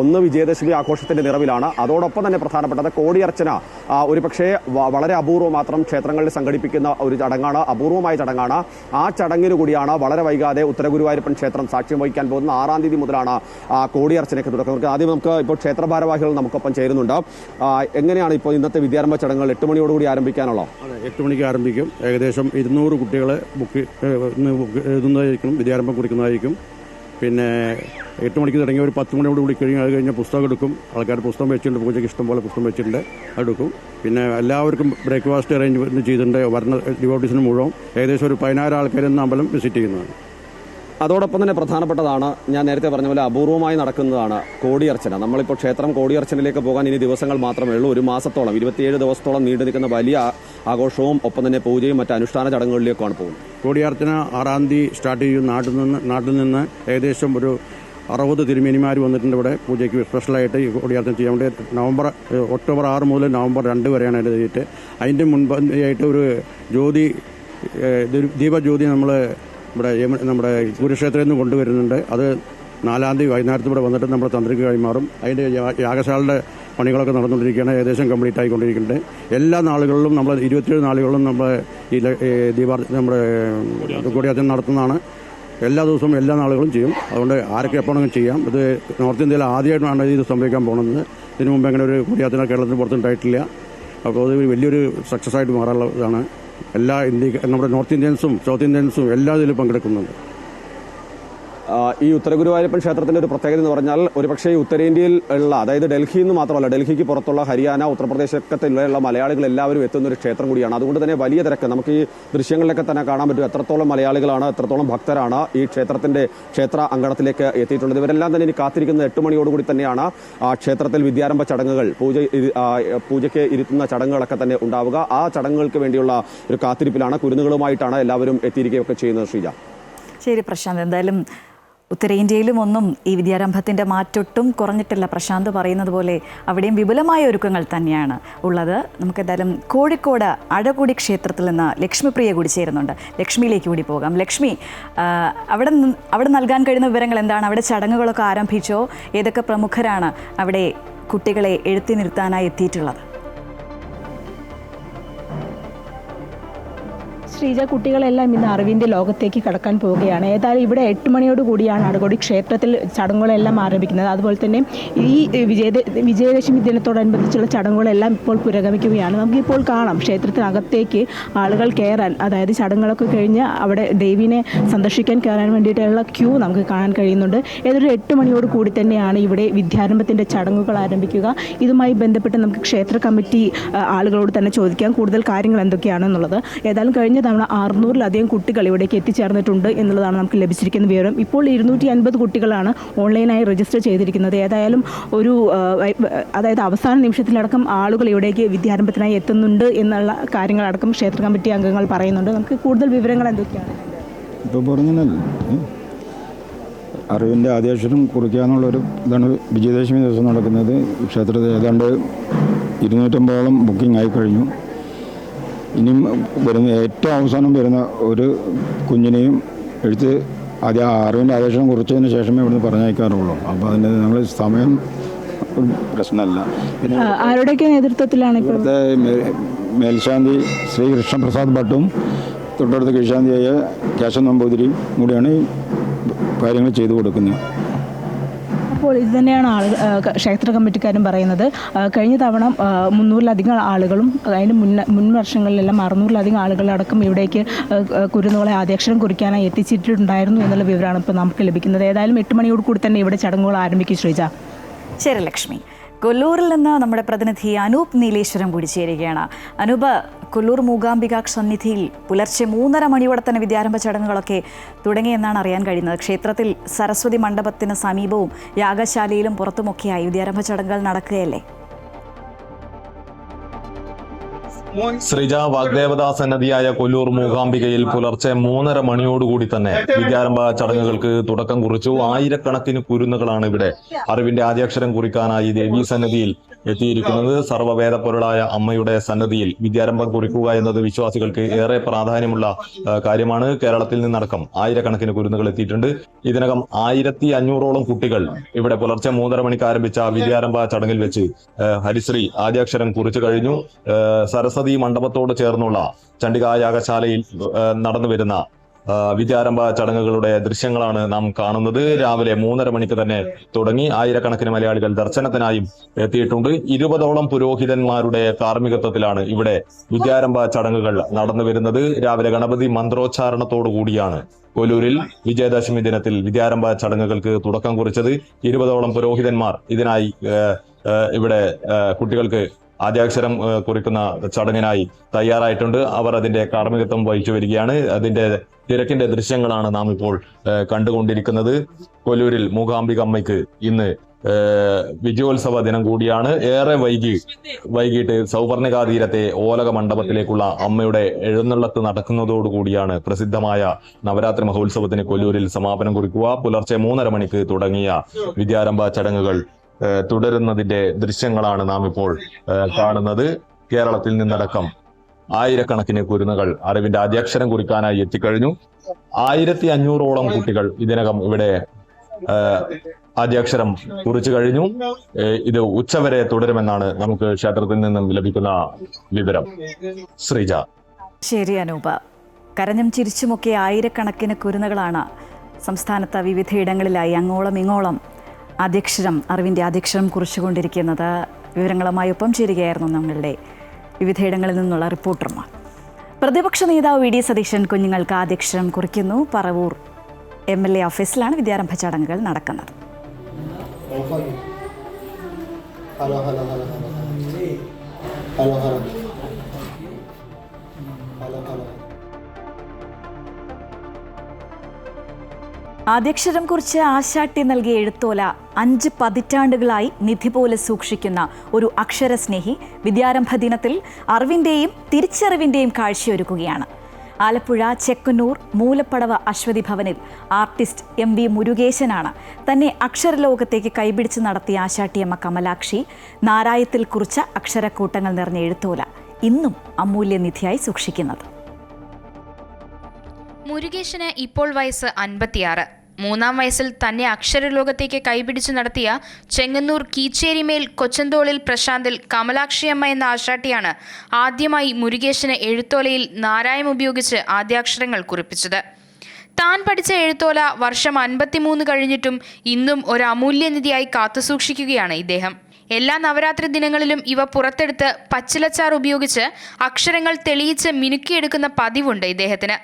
ഒന്ന് വിജയദശമി ആഘോഷത്തിന്റെ നിറവിലാണ്. അതോടൊപ്പം തന്നെ പ്രധാനപ്പെട്ടത് കോടിയർച്ചന ഒരുപക്ഷെ വളരെ അപൂർവം മാത്രം ക്ഷേത്രങ്ങളിൽ സംഘടിപ്പിക്കുന്ന ഒരു ചടങ്ങാണ്, അപൂർവമായ ചടങ്ങാണ്. ആ ചടങ്ങിന് കൂടിയാണ് വളരെ വൈകാതെ ഉത്തരഗുരുവായൂരപ്പൻ ക്ഷേത്രം സാക്ഷ്യം വഹിക്കാൻ പോകുന്ന 6-ാം തീയതി മുതലാണ് കോടിയർച്ചനയ്ക്ക് തുടക്കം. ആദ്യം നമുക്ക് ഇപ്പോൾ ക്ഷേത്ര ഭാരവാഹികൾ നമുക്കൊപ്പം ചേരുന്നുണ്ട്. എങ്ങനെയാണ് ഇപ്പോൾ ഇന്നത്തെ വിദ്യാരംഭ ചടങ്ങുകൾ 8 മണിയോടുകൂടി ആരംഭിക്കാനുള്ളോ? അതെ, 8 മണിക്ക് ആരംഭിക്കും. ഏകദേശം 200 കുട്ടികളെ എഴുതുന്നതായിരിക്കും, വിദ്യാരംഭം കുറിക്കുന്നതായിരിക്കും. പിന്നെ 8 മണിക്ക് തുടങ്ങി ഒരു 10 മണിയോടുകൂടി അത് കഴിഞ്ഞാൽ പുസ്തകം എടുക്കും. ആൾക്കാർ പുസ്തകം വെച്ചിട്ടുണ്ട്, പൂജയ്ക്ക് ഇഷ്ടം പോലെ പുസ്തകം വെച്ചിട്ടുണ്ട്, അതെടുക്കും. പിന്നെ എല്ലാവർക്കും ബ്രേക്ക്ഫാസ്റ്റ് അറേഞ്ച് ചെയ്തിട്ടുണ്ട്. വരുന്ന ഡിവോട്ടീസിന് മുഴുവൻ ഏകദേശം ഒരു 16 ആൾക്കാർ ഇന്ന് അമ്പലം വിസിറ്റ് ചെയ്യുന്നതാണ്. അതോടൊപ്പം തന്നെ പ്രധാനപ്പെട്ടതാണ്, ഞാൻ നേരത്തെ പറഞ്ഞ പോലെ അപൂർവമായി നടക്കുന്നതാണ് കോടിയർച്ചന. നമ്മളിപ്പോൾ ക്ഷേത്രം കോടിയർച്ചനയിലേക്ക് പോകാൻ ഇനി ദിവസങ്ങൾ മാത്രമേ ഉള്ളൂ. ഒരു മാസത്തോളം 27 ദിവസത്തോളം നീണ്ടു നിൽക്കുന്ന വലിയ ആഘോഷവും ഒപ്പം തന്നെ പൂജയും മറ്റ് അനുഷ്ഠാന ചടങ്ങുകളിലേക്കാണ് പോകുന്നത്. കോടിയർച്ചന 6-ാം തീയതി സ്റ്റാർട്ട് ചെയ്യും. നാട്ടിൽ നിന്ന് ഏകദേശം ഒരു 60 തിരുമേനിമാർ വന്നിട്ടുണ്ട് ഇവിടെ പൂജയ്ക്ക് സ്പെഷ്യലായിട്ട് ഈ കോടിയർച്ചന ചെയ്യാൻ വേണ്ടി. ഒക്ടോബർ 6 മുതൽ നവംബർ 2 വരെയാണ് അതിൻ്റെ ഡേറ്റ്. അതിൻ്റെ മുൻപായിട്ട് ഒരു ദീപജ്യോതി നമ്മൾ നമ്മുടെ കുരുക്ഷേത്രത്തിൽ നിന്ന് കൊണ്ടുവരുന്നുണ്ട്. അത് 4-ാം തീയതി വൈകുന്നേരത്ത് ഇവിടെ വന്നിട്ട് നമ്മുടെ തന്ത്രിക്ക് കൈമാറും. അതിൻ്റെ യാഗശാലയുടെ പണികളൊക്കെ നടന്നുകൊണ്ടിരിക്കുകയാണ്, ഏകദേശം കംപ്ലീറ്റ് ആയിക്കൊണ്ടിരിക്കുന്നുണ്ട്. എല്ലാ നാളുകളിലും നമ്മൾ 27 നാളുകളിലും നമ്മൾ ഈ നമ്മുടെ കോടിയർച്ചന നടത്തുന്നതാണ്. എല്ലാ ദിവസവും എല്ലാ നാളുകളും ചെയ്യും. അതുകൊണ്ട് ആരൊക്കെ എപ്പോഴെങ്കിലും ചെയ്യാം. ഇത് നോർത്ത് ഇന്ത്യയിൽ ആദ്യമായിട്ടാണ് ഇത് സംഭവിക്കാൻ പോകുന്നത്. ഇതിനു മുമ്പ് അങ്ങനെ ഒരു കോടിയർച്ചന കേരളത്തിന് പുറത്തുണ്ടായിട്ടില്ല. അപ്പോൾ അത് വലിയൊരു സക്സസ് ആയിട്ട് മാറാനുള്ളതാണ്. എല്ലാ നമ്മുടെ നോർത്ത് ഇന്ത്യൻസും സൗത്ത് ഇന്ത്യൻസും എല്ലാ ഇതിലും പങ്കെടുക്കുന്നുണ്ട്. ഈ ഉത്തരഗുരുവായൂരപ്പൻ ക്ഷേത്രത്തിന്റെ ഒരു പ്രത്യേകത എന്ന് പറഞ്ഞാൽ ഒരുപക്ഷെ ഉത്തരേന്ത്യയിൽ ഉള്ള, അതായത് ഡൽഹിയിൽ നിന്ന് മാത്രമല്ല, ഡൽഹിക്ക് പുറത്തുള്ള ഹരിയാന, ഉത്തർപ്രദേശൊക്കെയുള്ള മലയാളികൾ എല്ലാവരും എത്തുന്ന ഒരു ക്ഷേത്രം കൂടിയാണ്. അതുകൊണ്ട് തന്നെ വലിയ തിരക്ക് നമുക്ക് ഈ ദൃശ്യങ്ങളിലൊക്കെ തന്നെ കാണാൻ പറ്റും. എത്രത്തോളം മലയാളികളാണ്, എത്രത്തോളം ഭക്തരാണ് ഈ ക്ഷേത്ര അങ്കണത്തിലേക്ക് എത്തിയിട്ടുള്ളത്. ഇവരെല്ലാം തന്നെ ഇനി കാത്തിരിക്കുന്ന 8 മണിയോടുകൂടി തന്നെയാണ് ക്ഷേത്രത്തിൽ വിദ്യാരംഭ ചടങ്ങുകൾ, പൂജയ്ക്ക് ഇരുത്തുന്ന ചടങ്ങുകളൊക്കെ തന്നെ ഉണ്ടാവുക. ആ ചടങ്ങുകൾക്ക് വേണ്ടിയുള്ള ഒരു കാത്തിരിപ്പിലാണ്, കുരുന്നുകളുമായിട്ടാണ് എല്ലാവരും എത്തിയിരിക്കുകയൊക്കെ ചെയ്യുന്നത്. ശ്രീജ. ശരി പ്രശാന്ത്, എന്തായാലും ഉത്തരേന്ത്യയിലും ഒന്നും ഈ വിദ്യാരംഭത്തിൻ്റെ മാറ്റൊട്ടും കുറഞ്ഞിട്ടില്ല. പ്രശാന്ത് പറയുന്നത് പോലെ അവിടെയും വിപുലമായ ഒരുക്കങ്ങൾ തന്നെയാണ് ഉള്ളത്. നമുക്കെന്തായാലും കോഴിക്കോട് അഴകൊടി ക്ഷേത്രത്തിൽ നിന്ന് ലക്ഷ്മിപ്രിയ കൂടി ചേരുന്നുണ്ട്. ലക്ഷ്മിയിലേക്ക് കൂടി പോകാം. ലക്ഷ്മി, അവിടെ നൽകാൻ കഴിയുന്ന വിവരങ്ങൾ എന്താണ്? അവിടെ ചടങ്ങുകളൊക്കെ ആരംഭിച്ചോ? ഏതൊക്കെ പ്രമുഖരാണ് അവിടെ കുട്ടികളെ എഴുത്തി നിർത്താനായി എത്തിയിട്ടുള്ളത്? ശ്രീജ, കുട്ടികളെല്ലാം ഇന്ന് അറിവിൻ്റെ ലോകത്തേക്ക് കടക്കാൻ പോവുകയാണ്. ഏതായാലും ഇവിടെ 8 മണിയോട് കൂടിയാണ് അഴകൊടി ക്ഷേത്രത്തിൽ ചടങ്ങുകളെല്ലാം ആരംഭിക്കുന്നത്. അതുപോലെ തന്നെ ഈ വിജയദശമി ദിനത്തോടനുബന്ധിച്ചുള്ള ചടങ്ങുകളെല്ലാം ഇപ്പോൾ പുരോഗമിക്കുകയാണ്. നമുക്കിപ്പോൾ കാണാം ക്ഷേത്രത്തിനകത്തേക്ക് ആളുകൾ കയറാൻ, അതായത് ചടങ്ങുകളൊക്കെ കഴിഞ്ഞ് അവിടെ ദേവീനെ സന്ദർശിക്കാൻ കയറാൻ വേണ്ടിയിട്ടുള്ള ക്യൂ നമുക്ക് കാണാൻ കഴിയുന്നുണ്ട്. ഏതൊരു 8 മണിയോട് കൂടി തന്നെയാണ് ഇവിടെ വിദ്യാരംഭത്തിൻ്റെ ചടങ്ങുകൾ ആരംഭിക്കുക. ഇതുമായി ബന്ധപ്പെട്ട് നമുക്ക് ക്ഷേത്ര കമ്മിറ്റി ആളുകളോട് തന്നെ ചോദിക്കാം കൂടുതൽ കാര്യങ്ങൾ എന്തൊക്കെയാണെന്നുള്ളത്. ഏതായാലും കഴിഞ്ഞ തവണ 600-ലധികം കുട്ടികൾ ഇവിടേക്ക് എത്തിച്ചേർന്നിട്ടുണ്ട് എന്നുള്ളതാണ് നമുക്ക് ലഭിച്ചിരിക്കുന്ന വിവരം. ഇപ്പോൾ 250 കുട്ടികളാണ് ഓൺലൈനായി രജിസ്റ്റർ ചെയ്തിരിക്കുന്നത്. ഏതായാലും അതായത് അവസാന നിമിഷത്തിലടക്കം ആളുകൾ ഇവിടേക്ക് വിദ്യാരംഭത്തിനായി എത്തുന്നുണ്ട് എന്നുള്ള കാര്യങ്ങളടക്കം ക്ഷേത്ര കമ്മിറ്റി അംഗങ്ങൾ പറയുന്നുണ്ട്. നമുക്ക് കൂടുതൽ വിവരങ്ങൾ എന്തൊക്കെയാണ്? ഇപ്പോൾ പറഞ്ഞല്ലോ, അറിവിൻ്റെ ആദ്യാക്ഷരം കുറിക്കുക എന്നുള്ളൊരു ഇതാണ് വിജയദശമി ദിവസം നടക്കുന്നത്. ക്ഷേത്രത്തിൽ ഏതാണ്ട് 250ഓളം ബുക്കിംഗ് ആയിക്കഴിഞ്ഞു. ഇനിയും ഏറ്റവും അവസാനം വരുന്ന ഒരു കുഞ്ഞിനെയും അറിവിൻ്റെ ആദേശം കുറിച്ചതിന് ശേഷമേ ഇവിടുന്ന് പറഞ്ഞയക്കാറുള്ളൂ. അപ്പോൾ അതിന് ഞങ്ങൾ സമയം പ്രശ്നമല്ല. പിന്നെ ആരുടെയൊക്കെ നേതൃത്വത്തിലാണ് ഇവിടുത്തെ മേൽശാന്തി ശ്രീ കൃഷ്ണപ്രസാദ് ഭട്ടും തൊട്ടടുത്ത കീഴ്ശാന്തിയായ കേശവൻ നമ്പൂതിരിയും കൂടിയാണ് ഈ കാര്യങ്ങൾ ചെയ്തു കൊടുക്കുന്നത്. അപ്പോൾ ഇത് തന്നെയാണ് ക്ഷേത്ര കമ്മിറ്റിക്കാരും പറയുന്നത്. കഴിഞ്ഞ തവണ 300-ലധികം ആളുകളും അതിന് മുൻ വർഷങ്ങളിലെല്ലാം 600-ലധികം ആളുകളടക്കം ഇവിടേക്ക് കുരുന്നുകളെ ആദ്യാക്ഷരം കുറിക്കാനായി എത്തിച്ചിട്ടുണ്ടായിരുന്നു എന്നുള്ള വിവരമാണ് ഇപ്പോൾ നമുക്ക് ലഭിക്കുന്നത്. ഏതായാലും 8 മണിയോട് കൂടി തന്നെ ഇവിടെ ചടങ്ങുകൾ ആരംഭിക്കും. ശ്രീജ. ശരി ലക്ഷ്മി. കൊല്ലൂരിൽ നിന്ന് നമ്മുടെ പ്രതിനിധി അനൂപ് നീലേശ്വരം കൂടി ചേരുകയാണ്. അനൂപ്, കൊല്ലൂർ മൂകാംബിക സന്നിധിയിൽ പുലർച്ചെ 3:30 മണിയോടെ തന്നെ വിദ്യാരംഭ ചടങ്ങുകളൊക്കെ തുടങ്ങിയെന്നാണ് അറിയാൻ കഴിയുന്നത്. ക്ഷേത്രത്തിൽ സരസ്വതി മണ്ഡപത്തിന് സമീപവും യാഗശാലയിലും പുറത്തുമൊക്കെയായി വിദ്യാരംഭ ചടങ്ങുകൾ നടക്കുകയല്ലേ? ശ്രീജ, വാഗ്ദേവതാ സന്നദ്ധിയായ കൊല്ലൂർ മൂകാംബികയിൽ പുലർച്ചെ 3:30 മണിയോടുകൂടി തന്നെ വിദ്യാരംഭ ചടങ്ങുകൾക്ക് തുടക്കം കുറിച്ചു. ആയിരക്കണക്കിന് കുരുന്നുകളാണ് ഇവിടെ അറിവിന്റെ ആദ്യാക്ഷരം കുറിക്കാനായി ദേവീ സന്നിധിയിൽ എത്തിയിരിക്കുന്നത്. സർവ്വവേദപ്പൊരുളായ അമ്മയുടെ സന്നദ്ധിയിൽ വിദ്യാരംഭം കുറിക്കുക എന്നത് വിശ്വാസികൾക്ക് ഏറെ പ്രാധാന്യമുള്ള കാര്യമാണ്. കേരളത്തിൽ നിന്നടക്കം ആയിരക്കണക്കിന് കുരുന്നുകൾ എത്തിയിട്ടുണ്ട്. ഇതിനകം 1500ഓളം കുട്ടികൾ ഇവിടെ പുലർച്ചെ 3:30 മണിക്ക് ആരംഭിച്ച വിദ്യാരംഭ ചടങ്ങിൽ വെച്ച് ഹരിശ്രീ ആദ്യാക്ഷരം കുറിച്ചു കഴിഞ്ഞു. സരസ്വതി മണ്ഡപത്തോട് ചേർന്നുള്ള ചണ്ഡികാ യാഗശാലയിൽ നടന്നു വരുന്ന വിദ്യാരംഭ ചടങ്ങുകളുടെ ദൃശ്യങ്ങളാണ് നാം കാണുന്നത്. രാവിലെ 3:30 മണിക്ക് തന്നെ തുടങ്ങി. ആയിരക്കണക്കിന് മലയാളികൾ ദർശനത്തിനായും എത്തിയിട്ടുണ്ട്. 20ഓളം പുരോഹിതന്മാരുടെ കാർമ്മികത്വത്തിലാണ് ഇവിടെ വിദ്യാരംഭ ചടങ്ങുകൾ നടന്നു വരുന്നത്. രാവിലെ ഗണപതി മന്ത്രോച്ചാരണത്തോടു കൂടിയാണ് കൊല്ലൂരിൽ വിജയദശമി ദിനത്തിൽ വിദ്യാരംഭ ചടങ്ങുകൾക്ക് തുടക്കം കുറിച്ചത്. 20ഓളം പുരോഹിതന്മാർ ഇതിനായി ഇവിടെ കുട്ടികൾക്ക് ആദ്യാക്ഷരം കുറിക്കുന്ന ചടങ്ങിനായി തയ്യാറായിട്ടുണ്ട്. അവർ അതിന്റെ കാർമ്മികത്വം വഹിച്ചു വരികയാണ്. അതിന്റെ തിരക്കിന്റെ ദൃശ്യങ്ങളാണ് നാം ഇപ്പോൾ കണ്ടുകൊണ്ടിരിക്കുന്നത്. കൊല്ലൂരിൽ മൂകാംബിക അമ്മയ്ക്ക് ഇന്ന് വിജയോത്സവ ദിനം കൂടിയാണ്. ഏറെ വൈകിട്ട് സൗവർണികാ തീരത്തെ ഓലക മണ്ഡപത്തിലേക്കുള്ള അമ്മയുടെ എഴുന്നള്ളത്ത് നടക്കുന്നതോടുകൂടിയാണ് പ്രസിദ്ധമായ നവരാത്രി മഹോത്സവത്തിന് കൊല്ലൂരിൽ സമാപനം കുറിക്കുക. പുലർച്ചെ 3:30 മണിക്ക് തുടങ്ങിയ വിദ്യാരംഭ ചടങ്ങുകൾ തുടരുന്നതിന്റെ ദൃശ്യങ്ങളാണ് നാം ഇപ്പോൾ കാണുന്നത്. കേരളത്തിൽ നിന്നടക്കം ആയിരക്കണക്കിന് കുരുന്നുകൾ അറിവിന്റെ ആദ്യാക്ഷരം കുറിക്കാനായി എത്തിക്കഴിഞ്ഞു. 1500ഓളം കുട്ടികൾ ഇതിനകം ഇവിടെ ആദ്യാക്ഷരം കുറിച്ചു കഴിഞ്ഞു. ഇത് ഉച്ചവരെ തുടരുമെന്നാണ് നമുക്ക് ക്ഷേത്രത്തിൽ നിന്നും ലഭിക്കുന്ന വിവരം. ശ്രീജ. ശരി അനൂപ. കരഞ്ഞും ചിരിച്ചുമൊക്കെ ആയിരക്കണക്കിന് കുരുന്നുകളാണ് സംസ്ഥാനത്ത് വിവിധയിടങ്ങളിലായി അങ്ങോളം ഇങ്ങോളം അറിവിൻ്റെ ആദ്യാക്ഷരം കുറിച്ചുകൊണ്ടിരിക്കുന്നത്. വിവരങ്ങളുമായി ഒപ്പം ചേരുകയായിരുന്നു നമ്മളുടെ വിവിധയിടങ്ങളിൽ നിന്നുള്ള റിപ്പോർട്ടർമാർ. പ്രതിപക്ഷ നേതാവ് വി ഡി സതീശൻ കുഞ്ഞുങ്ങൾക്ക് ആദ്യാക്ഷരം കുറിക്കുന്നു. പറവൂർ MLA ഓഫീസിലാണ് വിദ്യാരംഭ ചടങ്ങുകൾ നടക്കുന്നത്. ആദ്യാക്ഷരം കുറിച്ച് ആശാട്ടി നൽകിയ എഴുത്തോല 5 പതിറ്റാണ്ടുകളായി നിധി പോലെ സൂക്ഷിക്കുന്ന ഒരു അക്ഷരസ്നേഹി വിദ്യാരംഭ ദിനത്തിൽ അറിവിൻ്റെയും തിരിച്ചറിവിൻ്റെയും കാഴ്ചയൊരുക്കുകയാണ്. ആലപ്പുഴ ചെക്കന്നൂർ മൂലപ്പടവ് അശ്വതി ഭവനിൽ ആർട്ടിസ്റ്റ് MV മുരുകേശനാണ് തന്നെ അക്ഷരലോകത്തേക്ക് കൈപിടിച്ച് നടത്തിയ ആശാട്ടിയമ്മ കമലാക്ഷി നാരായത്തിൽ കുറിച്ച അക്ഷരക്കൂട്ടങ്ങൾ നിറഞ്ഞ എഴുത്തോല ഇന്നും അമൂല്യനിധിയായി സൂക്ഷിക്കുന്നത്. മുരുകേശന് ഇപ്പോൾ വയസ്സ് 56. 3-ാം വയസ്സിൽ തന്നെ അക്ഷരലോകത്തേക്ക് കൈപിടിച്ചു നടത്തിയ ചെങ്ങന്നൂർ കീച്ചേരിമേൽ കൊച്ചന്തോളിൽ പ്രശാന്തിൽ കമലാക്ഷിയമ്മ എന്ന ആശാട്ടിയാണ് ആദ്യമായി മുരുകേശന് എഴുത്തോലയിൽ നാരായം ഉപയോഗിച്ച് ആദ്യാക്ഷരങ്ങൾ കുറിപ്പിച്ചത്. താൻ പഠിച്ച എഴുത്തോല വർഷം 53 കഴിഞ്ഞിട്ടും ഇന്നും ഒരു അമൂല്യനിധിയായി കാത്തുസൂക്ഷിക്കുകയാണ് ഇദ്ദേഹം. എല്ലാ നവരാത്രി ദിനങ്ങളിലും ഇവ പുറത്തെടുത്ത് പച്ചിലച്ചാർ ഉപയോഗിച്ച് അക്ഷരങ്ങൾ തെളിയിച്ച് മിനുക്കിയെടുക്കുന്ന പതിവുണ്ട് ഇദ്ദേഹത്തിന്.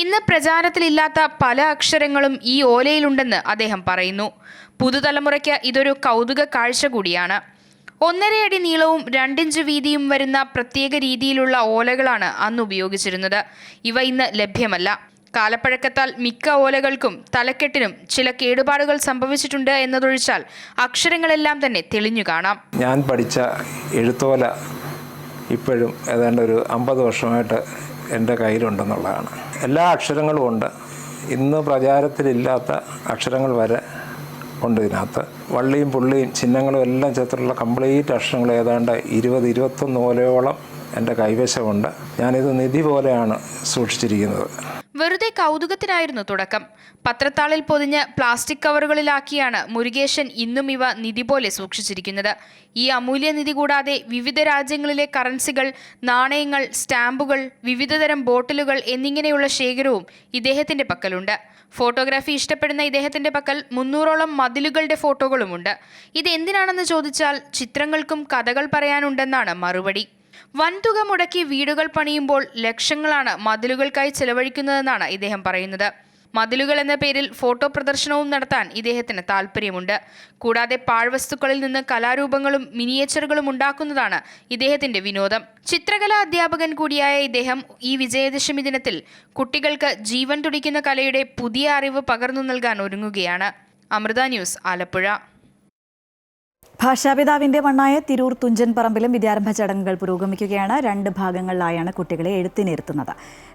ഇന്ന് പ്രചാരത്തിലില്ലാത്ത പല അക്ഷരങ്ങളും ഈ ഓലയിലുണ്ടെന്ന് അദ്ദേഹം പറയുന്നു. പുതുതലമുറയ്ക്ക് ഇതൊരു കൗതുക കാഴ്ച കൂടിയാണ്. 1.5 അടി നീളവും 2 ഇഞ്ച് വീതിയും വരുന്ന പ്രത്യേക രീതിയിലുള്ള ഓലകളാണ് അന്ന് ഉപയോഗിച്ചിരുന്നത്. ഇവ ഇന്ന് ലഭ്യമല്ല. കാലപ്പഴക്കത്താൽ മിക്ക ഓലകൾക്കും തലക്കെട്ടിനും ചില കേടുപാടുകൾ സംഭവിച്ചിട്ടുണ്ട് എന്നതൊഴിച്ചാൽ അക്ഷരങ്ങളെല്ലാം തന്നെ തെളിഞ്ഞു കാണാം. ഞാൻ പഠിച്ച എഴുത്തോല ഇപ്പോഴും ഏതാണ്ട് ഒരു 50 വർഷമായിട്ട് എൻ്റെ കയ്യിലുണ്ടെന്നുള്ളതാണ്. എല്ലാ അക്ഷരങ്ങളും ഉണ്ട്. ഇന്ന് പ്രചാരത്തിലില്ലാത്ത അക്ഷരങ്ങൾ വരെ ഉണ്ട് ഇതിനകത്ത്. വള്ളിയും പുള്ളിയും ചിഹ്നങ്ങളും എല്ലാം ചേർത്തിട്ടുള്ള കംപ്ലീറ്റ് അക്ഷരങ്ങൾ ഏതാണ്ട് 20-21 ഓലയോളം എൻ്റെ കൈവശമുണ്ട്. ഞാനിത് നിധി പോലെയാണ് സൂക്ഷിച്ചിരിക്കുന്നത്. വെറുതെ കൗതുകത്തിനായിരുന്നു തുടക്കം. പത്രത്താളിൽ പൊതിഞ്ഞ് പ്ലാസ്റ്റിക് കവറുകളിലാക്കിയാണ് മുരുകേശൻ ഇന്നും ഇവ നിധി പോലെ സൂക്ഷിച്ചിരിക്കുന്നത്. ഈ അമൂല്യനിധി കൂടാതെ വിവിധ രാജ്യങ്ങളിലെ കറൻസികൾ, നാണയങ്ങൾ, സ്റ്റാമ്പുകൾ, വിവിധതരം ബോട്ടിലുകൾ എന്നിങ്ങനെയുള്ള ശേഖരവും ഇദ്ദേഹത്തിന്റെ പക്കലുണ്ട്. ഫോട്ടോഗ്രാഫി ഇഷ്ടപ്പെടുന്ന ഇദ്ദേഹത്തിന്റെ പക്കൽ 300ഓളം മതിലുകളുടെ ഫോട്ടോകളുമുണ്ട്. ഇത് എന്തിനാണെന്ന് ചോദിച്ചാൽ ചിത്രങ്ങൾക്കും കഥകൾ പറയാനുണ്ടെന്നാണ് മറുപടി. വൻതുക മുടക്കി വീടുകൾ പണിയുമ്പോൾ ലക്ഷങ്ങളാണ് മതിലുകൾക്കായി ചെലവഴിക്കുന്നതെന്നാണ് ഇദ്ദേഹം പറയുന്നത്. മതിലുകൾ എന്ന പേരിൽ ഫോട്ടോ പ്രദർശനവും നടത്താൻ ഇദ്ദേഹത്തിന് താല്പര്യമുണ്ട്. കൂടാതെ പാഴ്വസ്തുക്കളിൽ നിന്ന് കലാരൂപങ്ങളും മിനിയേച്ചറുകളും ഉണ്ടാക്കുന്നതാണ് ഇദ്ദേഹത്തിന്റെ വിനോദം. ചിത്രകലാ അധ്യാപകൻ കൂടിയായ ഇദ്ദേഹം ഈ വിജയദശമി ദിനത്തിൽ കുട്ടികൾക്ക് ജീവൻ തുടിക്കുന്ന കലയുടെ പുതിയ അറിവ് പകർന്നു നൽകാൻ ഒരുങ്ങുകയാണ്. അമൃത ന്യൂസ്, ആലപ്പുഴ. ഭാഷാപിതാവിന്റെ മണ്ണായ തിരൂർ തുഞ്ചൻ പറമ്പിലും വിദ്യാരംഭ ചടങ്ങുകൾ പുരോഗമിക്കുകയാണ്. 2 ഭാഗങ്ങളിലായാണ് കുട്ടികളെ എഴുത്തിനിരുത്തുന്നത്.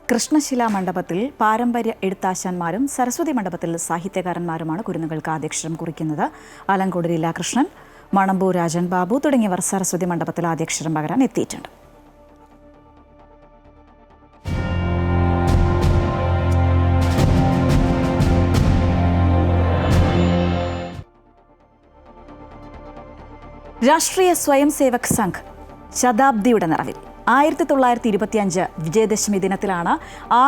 കൃഷ്ണശിലാ മണ്ഡപത്തിൽ പാരമ്പര്യ എഴുത്താശാന്മാരും സരസ്വതി മണ്ഡപത്തിൽ സാഹിത്യകാരന്മാരുമാണ് കുരുന്നുകൾക്ക് ആദ്യാക്ഷരം കുറിക്കുന്നത്. ആലങ്കോട് ലീലാകൃഷ്ണൻ, മണമ്പൂർ രാജൻ ബാബു തുടങ്ങിയവർ സരസ്വതി മണ്ഡപത്തിൽ ആദ്യാക്ഷരം പകരാൻ എത്തിയിട്ടുണ്ട്. രാഷ്ട്രീയ സ്വയം സേവക് സംഘ് ശതാബ്ദിയുടെ നിറവിൽ 1925 വിജയദശമി ദിനത്തിലാണ്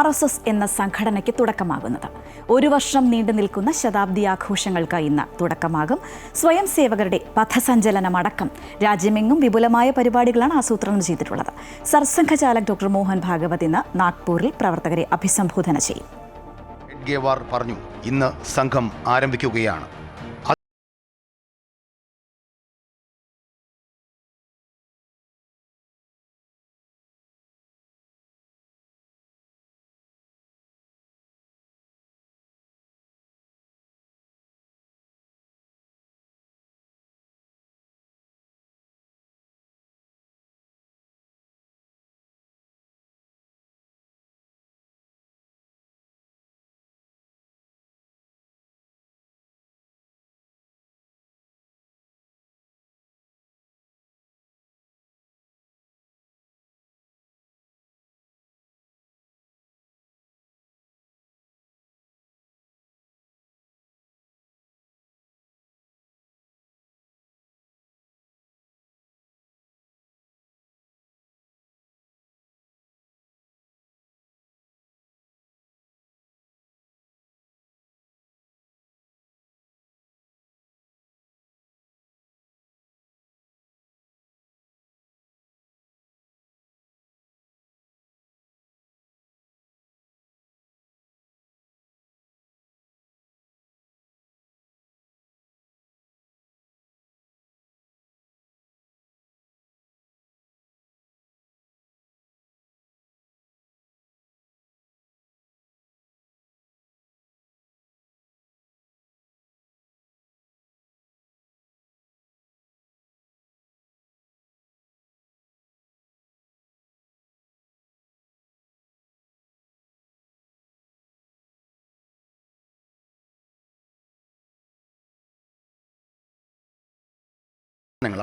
RSS എന്ന സംഘടനയ്ക്ക് തുടക്കമാകുന്നത്. ഒരു വർഷം നീണ്ടു നിൽക്കുന്ന ശതാബ്ദി ആഘോഷങ്ങൾക്ക് ഇന്ന് തുടക്കമാകും. സ്വയം സേവകരുടെ പഥസഞ്ചലനമടക്കം രാജ്യമെങ്ങും വിപുലമായ പരിപാടികളാണ് ആസൂത്രണം ചെയ്തിട്ടുള്ളത്. സർസംഘചാലക് ഡോക്ടർ മോഹൻ ഭാഗവത് ഇന്ന് നാഗ്പൂരിൽ പ്രവർത്തകരെ അഭിസംബോധന ചെയ്യും. ഗേവാർ പറഞ്ഞു, ഇന്ന് സംഘം ആരംഭിക്കുകയാണ്.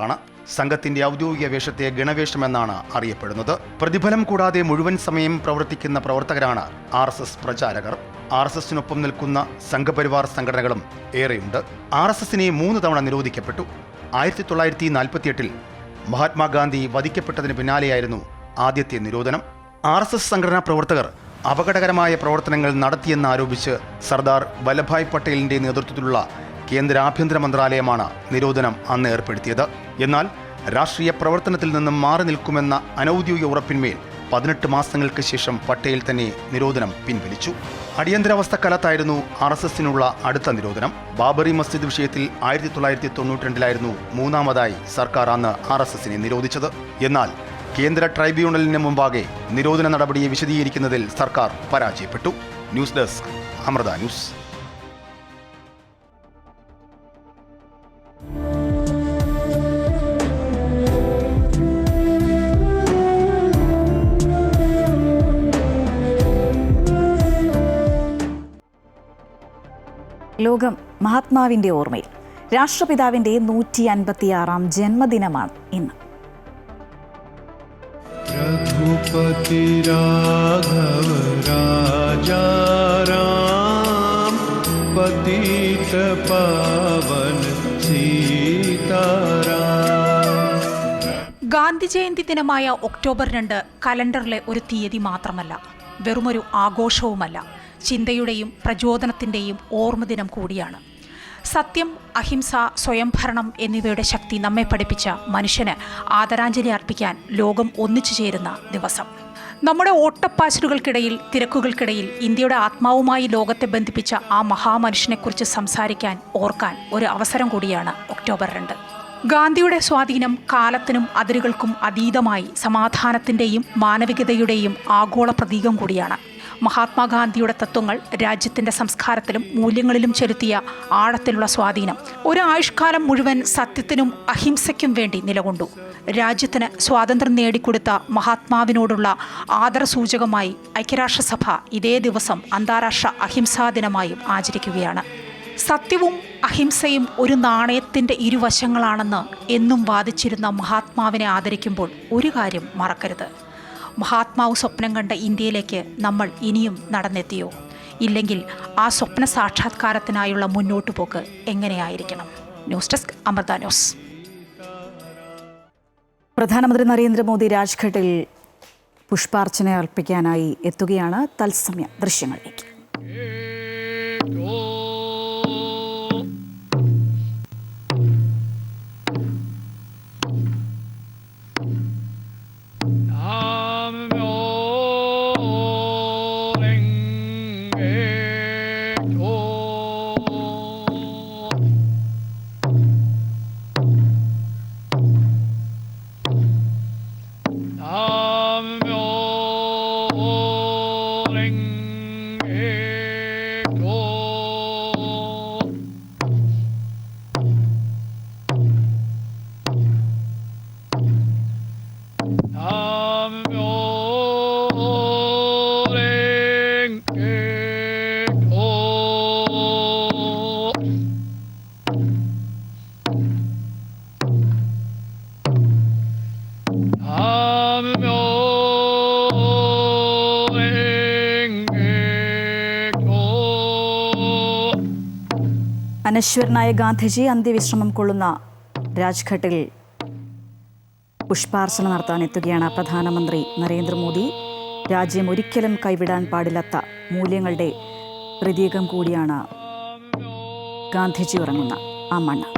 ാണ് സംഘത്തിന്റെ ഔദ്യോഗിക വേഷത്തെ ഗണവേഷമെന്നാണ് അറിയപ്പെടുന്നത്. പ്രതിഫലം കൂടാതെ മുഴുവൻ സമയം പ്രവർത്തിക്കുന്ന പ്രവർത്തകരാണ് RSS പ്രചാരകർ. RSSനൊപ്പം നിൽക്കുന്ന സംഘപരിവാർ സംഘടനകളും ഏറെയുണ്ട്. RSSനെ 3 തവണ നിരോധിക്കപ്പെട്ടു. 1948 മഹാത്മാഗാന്ധി വധിക്കപ്പെട്ടതിന് പിന്നാലെയായിരുന്നു ആദ്യത്തെ നിരോധനം. RSS സംഘടനാ പ്രവർത്തകർ അപകടകരമായ പ്രവർത്തനങ്ങൾ നടത്തിയെന്നാരോപിച്ച് സർദാർ വല്ലഭായ് പട്ടേലിന്റെ നേതൃത്വത്തിലുള്ള കേന്ദ്ര ആഭ്യന്തര മന്ത്രാലയമാണ് നിരോധനം അന്ന് ഏർപ്പെടുത്തിയത്. എന്നാൽ രാഷ്ട്രീയ പ്രവർത്തനത്തിൽ നിന്നും മാറി നിൽക്കുമെന്ന അനൌദ്യോഗിക ഉറപ്പിന്മേൽ 18 മാസങ്ങൾക്ക് ശേഷം പട്ടേൽ തന്നെ നിരോധനം പിൻവലിച്ചു. അടിയന്തരാവസ്ഥക്കാലത്തായിരുന്നു RSSനുള്ള അടുത്ത നിരോധനം. ബാബറി മസ്ജിദ് വിഷയത്തിൽ 1992 മൂന്നാമതായി സർക്കാർ അന്ന് RSSനെ നിരോധിച്ചത്. എന്നാൽ കേന്ദ്ര ട്രൈബ്യൂണലിന് മുമ്പാകെ നിരോധന നടപടിയെ വിശദീകരിക്കുന്നതിൽ സർക്കാർ പരാജയപ്പെട്ടു. News desk Amrita news. ലോകം മഹാത്മാവിന്റെ ഓർമ്മയിൽ. രാഷ്ട്രപിതാവിന്റെ 156ാം ജന്മദിനമാണ് ഇന്ന്. रघुपति राघव राजा राम पतित पावन सीताराम. ഗാന്ധി ജയന്തി ദിനമായ ഒക്ടോബർ 2 കലണ്ടറിലെ ഒരു തീയതി മാത്രമല്ല, വെറുമൊരു ആഘോഷവുമല്ല, ചിന്തയുടെയും പ്രചോദനത്തിൻ്റെയും ഓർമ്മദിനം കൂടിയാണ്. സത്യം, അഹിംസ, സ്വയംഭരണം എന്നിവയുടെ ശക്തി നമ്മെ പഠിപ്പിച്ച മനുഷ്യന് ആദരാഞ്ജലി അർപ്പിക്കാൻ ലോകം ഒന്നിച്ചു ചേരുന്ന ദിവസം. നമ്മുടെ ഓട്ടപ്പാച്ചിലുകൾക്കിടയിൽ, തിരക്കുകൾക്കിടയിൽ ഇന്ത്യയുടെ ആത്മാവുമായി ലോകത്തെ ബന്ധിപ്പിച്ച ആ മഹാമനുഷ്യനെക്കുറിച്ച് സംസാരിക്കാൻ, ഓർക്കാൻ ഒരു അവസരം കൂടിയാണ് ഒക്ടോബർ 2. ഗാന്ധിയുടെ സ്വാധീനം കാലത്തിനും അതിരുകൾക്കും അതീതമായി സമാധാനത്തിൻ്റെയും മാനവികതയുടെയും ആഗോള പ്രതീകം കൂടിയാണ്. മഹാത്മാഗാന്ധിയുടെ തത്വങ്ങൾ രാജ്യത്തിൻ്റെ സംസ്കാരത്തിലും മൂല്യങ്ങളിലും ചെലുത്തിയ ആഴത്തിലുള്ള സ്വാധീനം ഒരു ആയുഷ്കാലം മുഴുവൻ സത്യത്തിനും അഹിംസയ്ക്കും വേണ്ടി നിലകൊണ്ടു. രാജ്യത്തിന് സ്വാതന്ത്ര്യം നേടിക്കൊടുത്ത മഹാത്മാവിനോടുള്ള ആദരസൂചകമായി ഐക്യരാഷ്ട്രസഭ ഇതേ ദിവസം അന്താരാഷ്ട്ര അഹിംസാ ദിനമായും ആചരിക്കുകയാണ്. സത്യവും അഹിംസയും ഒരു നാണയത്തിൻ്റെ ഇരുവശങ്ങളാണെന്ന് എന്നും വാദിച്ചിരുന്ന മഹാത്മാവിനെ ആദരിക്കുമ്പോൾ ഒരു കാര്യം മറക്കരുത്. മഹാത്മാവ് സ്വപ്നം കണ്ട ഇന്ത്യയിലേക്ക് നമ്മൾ ഇനിയും നടന്നെത്തിയോ? ഇല്ലെങ്കിൽ ആ സ്വപ്ന സാക്ഷാത്കാരത്തിനായുള്ള മുന്നോട്ടു പോക്ക് എങ്ങനെയായിരിക്കണം? News desk Amrita news. പ്രധാനമന്ത്രി നരേന്ദ്രമോദി രാജ്ഘട്ടിൽ പുഷ്പാർച്ചന അർപ്പിക്കാനായി എത്തുകയാണ്. തത്സമയ ദൃശ്യങ്ങളിലേക്ക്. അനശ്വരനായ ഗാന്ധിജി അന്ത്യവിശ്രമം കൊള്ളുന്ന രാജ്ഘട്ടിൽ പുഷ്പാർച്ചന നടത്താൻ എത്തുകയാണ് പ്രധാനമന്ത്രി നരേന്ദ്രമോദി. രാജ്യം ഒരിക്കലും കൈവിടാൻ പാടില്ലാത്ത മൂല്യങ്ങളുടെ പ്രതീകം കൂടിയാണ് ഗാന്ധിജി ഉറങ്ങുന്ന ആ മണ്ണ്.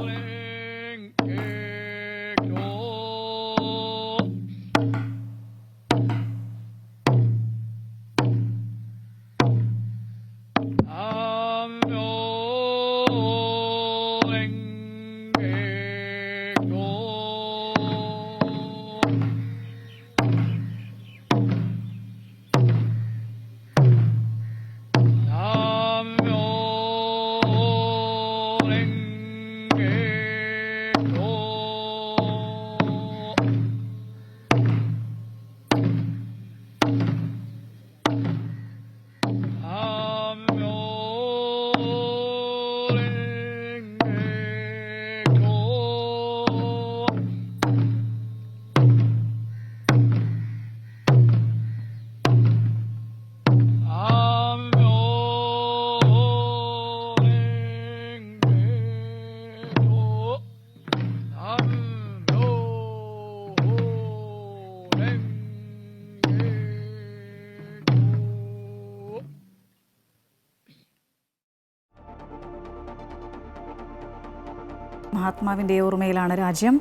മഹാത്മാവിൻ്റെ ഓർമ്മയിലാണ് രാജ്യം.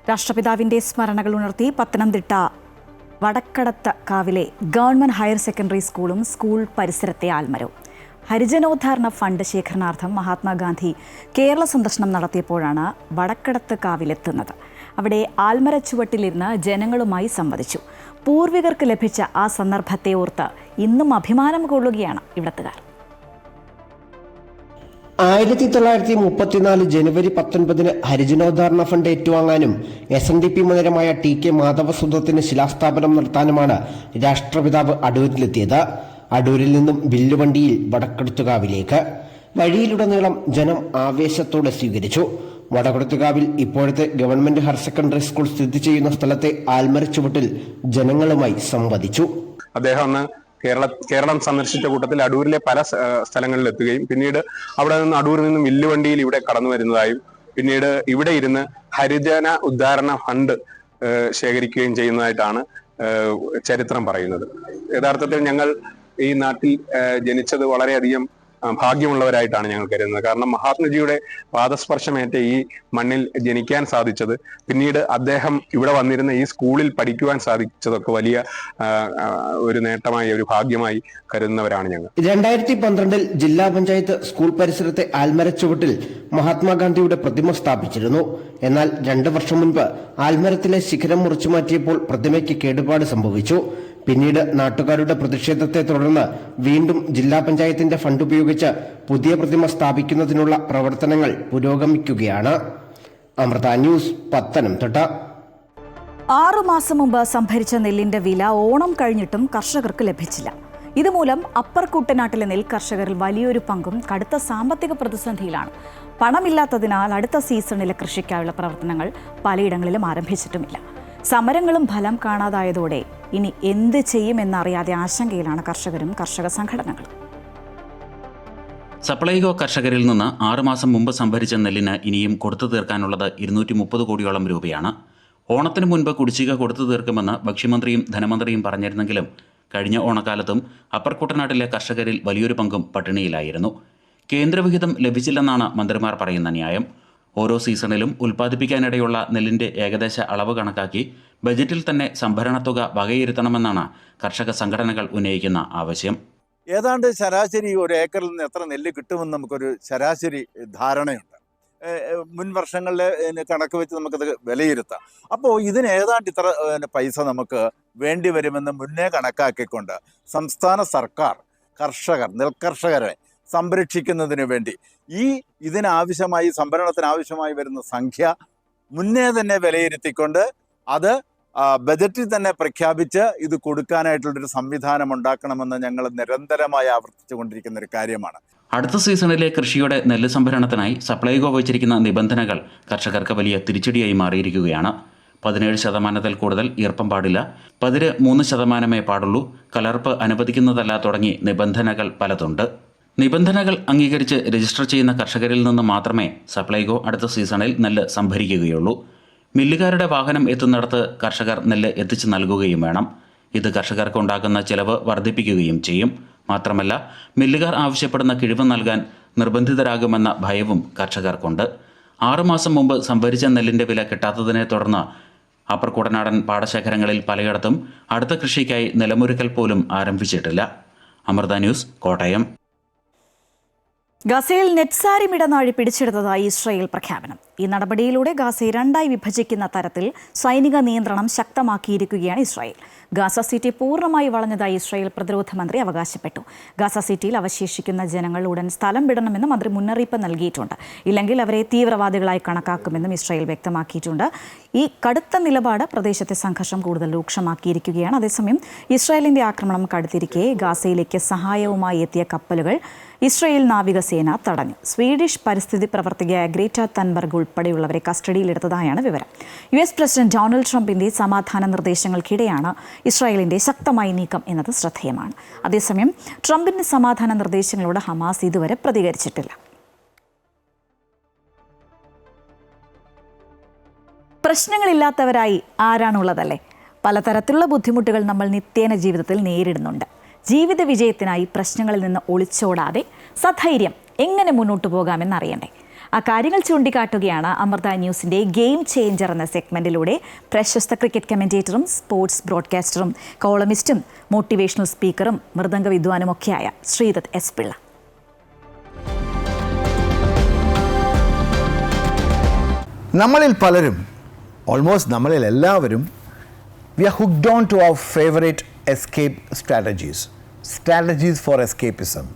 രാഷ്ട്രപിതാവിൻ്റെ സ്മരണകൾ ഉണർത്തി പത്തനംതിട്ട വടക്കടത്ത് കാവിലെ ഗവൺമെൻറ് ഹയർ സെക്കൻഡറി സ്കൂളും സ്കൂൾ പരിസരത്തെ ആൽമരവും. ഹരിജനോദ്ധാരണ ഫണ്ട് ശേഖരണാർത്ഥം മഹാത്മാഗാന്ധി കേരള സന്ദർശനം നടത്തിയപ്പോഴാണ് വടക്കടത്ത് കാവിലെത്തുന്നത്. അവിടെ ആൽമര ചുവട്ടിലിരുന്ന് ജനങ്ങളുമായി സംവദിച്ചു. പൂർവികർക്ക് ലഭിച്ച ആ സന്ദർഭത്തെ ഓർത്ത് ഇന്നും അഭിമാനം കൊള്ളുകയാണ് ഇവിടത്തുകാർ. 1934 ജനുവരി 19 ഹരിജനോദ്ധാരണ ഫണ്ട് ഏറ്റുവാങ്ങാനും SNDP മന്ദിരമായ TK മാധവസുധത്തിന് ശിലാസ്ഥാപനം നടത്താനുമാണ് രാഷ്ട്രപിതാവ് അടൂരിലെത്തിയത്. അടൂരിൽ നിന്നും വില്ലുവണ്ടിയിൽ വടക്കടത്തുകാവിലേക്ക്. വഴിയിലുടനീളം ജനം ആവേശത്തോടെ സ്വീകരിച്ചു. വടക്കടത്തുകാവിൽ ഇപ്പോഴത്തെ ഗവൺമെന്റ് ഹയർ സെക്കൻഡറി സ്കൂൾ സ്ഥിതി ചെയ്യുന്ന സ്ഥലത്തെ ആൽമര ചുവട്ടിൽ ജനങ്ങളുമായി സംവദിച്ചു. അദ്ദേഹം കേരളം സന്ദർശിച്ച കൂട്ടത്തിൽ അടൂരിലെ പല സ്ഥലങ്ങളിൽ എത്തുകയും പിന്നീട് അവിടെ നിന്ന് അടൂരിൽ നിന്നും വില്ലുവണ്ടിയിൽ ഇവിടെ കടന്നു വരുന്നതായും പിന്നീട് ഇവിടെ ഇരുന്ന് ഹരിജന ഉദ്ധാരണ ഫണ്ട് ശേഖരിക്കുകയും ചെയ്യുന്നതായിട്ടാണ് ചരിത്രം പറയുന്നത്. യഥാർത്ഥത്തിൽ ഞങ്ങൾ ഈ നാട്ടിൽ ജനിച്ചത് വളരെയധികം ഭാഗ്യമുള്ളവരായിട്ടാണ് ഞങ്ങൾ കരുതുന്നത്. കാരണം മഹാത്മജിയുടെ പാദസ്പർശമേറ്റ ഈ മണ്ണിൽ ജനിക്കാൻ സാധിച്ചത്, പിന്നീട് അദ്ദേഹം ഇവിടെ വന്നിരുന്ന ഈ സ്കൂളിൽ പഠിക്കുവാൻ സാധിച്ചതൊക്കെ വലിയ ഒരു നേട്ടമായി, ഒരു ഭാഗ്യമായി കരുതുന്നവരാണ് ഞങ്ങൾ. 2012 ജില്ലാ പഞ്ചായത്ത് സ്കൂൾ പരിസരത്തെ ആൽമര ചുവട്ടിൽ മഹാത്മാഗാന്ധിയുടെ പ്രതിമ സ്ഥാപിച്ചിരുന്നു. എന്നാൽ 2 വർഷം മുൻപ് ആൽമരത്തിലെ ശിഖരം മുറിച്ചു മാറ്റിയപ്പോൾ പ്രതിമയ്ക്ക് കേടുപാട് സംഭവിച്ചു. പിന്നീട് നാട്ടുകാരുടെ പ്രതിഷേധത്തെ തുടർന്ന് വീണ്ടും ജില്ലാ പഞ്ചായത്തിന്റെ ഫണ്ട് ഉപയോഗിച്ച് പുതിയ പ്രതിമ സ്ഥാപിക്കുന്നതിനുള്ള പ്രവർത്തനങ്ങൾ പുരോഗമിക്കുകയാണ്. അമൃത ന്യൂസ്, പത്തനംതിട്ട. 6 മാസം മുമ്പ് സംഭരിച്ച നെല്ലിന്റെ വില ഓണം കഴിഞ്ഞിട്ടും കർഷകർക്ക് ലഭിച്ചില്ല. ഇതുമൂലം അപ്പർ കുട്ടനാട്ടിലെ നെൽ കർഷകരിൽ വലിയൊരു പങ്കും കടുത്ത സാമ്പത്തിക പ്രതിസന്ധിയിലാണ്. പണമില്ലാത്തതിനാൽ അടുത്ത സീസണിലെ കൃഷിക്കായുള്ള പ്രവർത്തനങ്ങൾ പലയിടങ്ങളിലും ആരംഭിച്ചിട്ടുമില്ല. സമരങ്ങളും ഫലം കാണാതായതോടെ ഇനി എന്ത് ചെയ്യുമെന്നറിയാതെ ആശങ്കയിലാണ് കർഷകരും കർഷക സംഘടനകളും. സപ്ലൈകോ കർഷകരിൽ നിന്ന് 6 മാസം മുമ്പ് സംഭരിച്ച നെല്ലിന് ഇനിയും കൊടുത്തു തീർക്കാനുള്ളത് 230 കോടിയോളം രൂപയാണ്. ഓണത്തിന് മുൻപ് കുടിശ്ശിക കൊടുത്തു തീർക്കുമെന്ന് ഭക്ഷ്യമന്ത്രിയും ധനമന്ത്രിയും പറഞ്ഞിരുന്നെങ്കിലും കഴിഞ്ഞ ഓണക്കാലത്തും അപ്പർ കുട്ടനാട്ടിലെ കർഷകരിൽ വലിയൊരു പങ്കും പട്ടിണിയിലായിരുന്നു. കേന്ദ്രവിഹിതം ലഭിച്ചില്ലെന്നാണ് മന്ത്രിമാർ പറയുന്ന ന്യായം. ഓരോ സീസണിലും ഉൽപ്പാദിപ്പിക്കാനിടയുള്ള നെല്ലിന്റെ ഏകദേശ അളവ് കണക്കാക്കി ബജറ്റിൽ തന്നെ സംഭരണത്തുക വകയിരുത്തണമെന്നാണ് കർഷക സംഘടനകൾ ഉന്നയിക്കുന്ന ആവശ്യം. ഏതാണ്ട് ശരാശരി ഒരു ഏക്കറിൽ നിന്ന് എത്ര നെല്ല് കിട്ടുമെന്ന് നമുക്കൊരു ശരാശരി ധാരണയുണ്ട്. മുൻ വർഷങ്ങളിലെ കണക്ക് വെച്ച് നമുക്കത് വിലയിരുത്താം. അപ്പോൾ ഇതിന് ഏതാണ്ട് ഇത്ര പൈസ നമുക്ക് വേണ്ടി വരുമെന്ന് മുന്നേ കണക്കാക്കിക്കൊണ്ട് സംസ്ഥാന സർക്കാർ നെൽകർഷകരെ സംരക്ഷിക്കുന്നതിന് വേണ്ടി ഇതിനാവശ്യമായി സംഭരണത്തിനാവശ്യമായി വരുന്ന സംഖ്യ മുന്നേ തന്നെ വിലയിരുത്തിക്കൊണ്ട് അത് ബജറ്റിൽ തന്നെ പ്രഖ്യാപിച്ച് ഇത് കൊടുക്കാനായിട്ടുള്ളൊരു സംവിധാനം ഉണ്ടാക്കണമെന്ന് ഞങ്ങൾ നിരന്തരമായി ആവർത്തിച്ചുകൊണ്ടിരിക്കുന്ന ഒരു കാര്യമാണ്. അടുത്ത സീസണിലെ കൃഷിയുടെ നെല്ല് സംഭരണത്തിനായി സപ്ലൈകോ വച്ചിരിക്കുന്ന നിബന്ധനകൾ കർഷകർക്ക് വലിയ തിരിച്ചടിയായി മാറിയിരിക്കുകയാണ്. 17% കൂടുതൽ ഈർപ്പം പാടില്ല, പതിര് 3% പാടുള്ളൂ, കലർപ്പ് അനുവദിക്കുന്നതല്ല തുടങ്ങി നിബന്ധനകൾ പലതുണ്ട്. നിബന്ധനകൾ അംഗീകരിച്ച് രജിസ്റ്റർ ചെയ്യുന്ന കർഷകരിൽ നിന്ന് മാത്രമേ സപ്ലൈകോ അടുത്ത സീസണിൽ നെല്ല് സംഭരിക്കുകയുള്ളൂ. മില്ലുകാരുടെ വാഹനം എത്തുന്നിടത്ത് കർഷകർ നെല്ല് എത്തിച്ചു നൽകുകയും വേണം. ഇത് കർഷകർക്ക് ഉണ്ടാക്കുന്ന ചെലവ് വർദ്ധിപ്പിക്കുകയും ചെയ്യും. മാത്രമല്ല, മില്ലുകാർ ആവശ്യപ്പെടുന്ന കിഴിവ് നൽകാൻ നിർബന്ധിതരാകുമെന്ന ഭയവും കർഷകർക്കുണ്ട്. 6 മാസം മുമ്പ് സംഭരിച്ച നെല്ലിന്റെ വില കിട്ടാത്തതിനെ തുടർന്ന് അപ്പർ കുട്ടനാടൻ പാടശേഖരങ്ങളിൽ പലയിടത്തും അടുത്ത കൃഷിക്കായി നിലമൊരുക്കൽ പോലും ആരംഭിച്ചിട്ടില്ല. അമൃത ന്യൂസ്, കോട്ടയം. ഗസയിൽ നെറ്റ്സാരിം ഇടനാഴി പിടിച്ചെടുത്തതായി ഇസ്രായേൽ പ്രഖ്യാപനം. ഈ നടപടിയിലൂടെ ഗാസയെ 2ആയി വിഭജിക്കുന്ന തരത്തിൽ സൈനിക നിയന്ത്രണം ശക്തമാക്കിയിരിക്കുകയാണ് ഇസ്രായേൽ. ഗാസ സിറ്റി പൂർണ്ണമായി വളഞ്ഞതായി ഇസ്രായേൽ പ്രതിരോധ മന്ത്രി അവകാശപ്പെട്ടു. ഗാസ സിറ്റിയിൽ അവശേഷിക്കുന്ന ജനങ്ങൾ ഉടൻ സ്ഥലം വിടണമെന്ന് മന്ത്രി മുന്നറിയിപ്പ് നൽകിയിട്ടുണ്ട്. ഇല്ലെങ്കിൽ അവരെ തീവ്രവാദികളായി കണക്കാക്കുമെന്നും ഇസ്രായേൽ വ്യക്തമാക്കിയിട്ടുണ്ട്. ഈ കടുത്ത നിലപാട് പ്രദേശത്തെ സംഘർഷം കൂടുതൽ രൂക്ഷമാക്കിയിരിക്കുകയാണ്. അതേസമയം ഇസ്രായേലിന്റെ ആക്രമണം കടുത്തിരിക്കെ ഗാസയിലേക്ക് സഹായവുമായി എത്തിയ കപ്പലുകൾ ഇസ്രായേൽ നാവികസേന തടഞ്ഞു. സ്വീഡിഷ് പരിസ്ഥിതി പ്രവർത്തകയായ ഗ്രേറ്റ തൻബർഗ് ഉൾപ്പെടെയുള്ളവരെ കസ്റ്റഡിയിലെടുത്തതായാണ് വിവരം. US പ്രസിഡന്റ് ഡൊണാൾഡ് ട്രംപിന്റെ സമാധാന നിർദ്ദേശങ്ങൾക്കിടെയാണ് ഇസ്രായേലിന്റെ ശക്തമായ നീക്കം എന്നത് ശ്രദ്ധേയമാണ്. അതേസമയം ട്രംപിന്റെ സമാധാന നിർദ്ദേശങ്ങളോട് ഹമാസ് ഇതുവരെ പ്രതികരിച്ചിട്ടില്ല. പ്രശ്നങ്ങളില്ലാത്തവരായി ആരാണുള്ളതല്ലേ? പലതരത്തിലുള്ള ബുദ്ധിമുട്ടുകൾ നമ്മൾ നിത്യേന ജീവിതത്തിൽ നേരിടുന്നുണ്ട്. ജീവിത വിജയത്തിനായി പ്രശ്നങ്ങളിൽ നിന്ന് ഒളിച്ചോടാതെ സധൈര്യം എങ്ങനെ മുന്നോട്ട് പോകാമെന്നറിയണ്ടേ? ആ കാര്യങ്ങൾ ചൂണ്ടിക്കാട്ടുകയാണ് അമൃത ന്യൂസിൻ്റെ ഗെയിം ചേഞ്ചർ എന്ന സെഗ്മെൻറ്റിലൂടെ പ്രശസ്ത ക്രിക്കറ്റ് കമൻറ്റേറ്ററും സ്പോർട്സ് ബ്രോഡ്കാസ്റ്ററും കോളമിസ്റ്റും മോട്ടിവേഷണൽ സ്പീക്കറും മൃദംഗ വിദ്വാനുമൊക്കെയായ ശ്രീദത്ത് S. പിള്ള. നമ്മളിൽ പലരും, ഓൾമോസ്റ്റ് നമ്മളിൽ എല്ലാവരും, we are hooked on to our favorite escape strategies for escapism.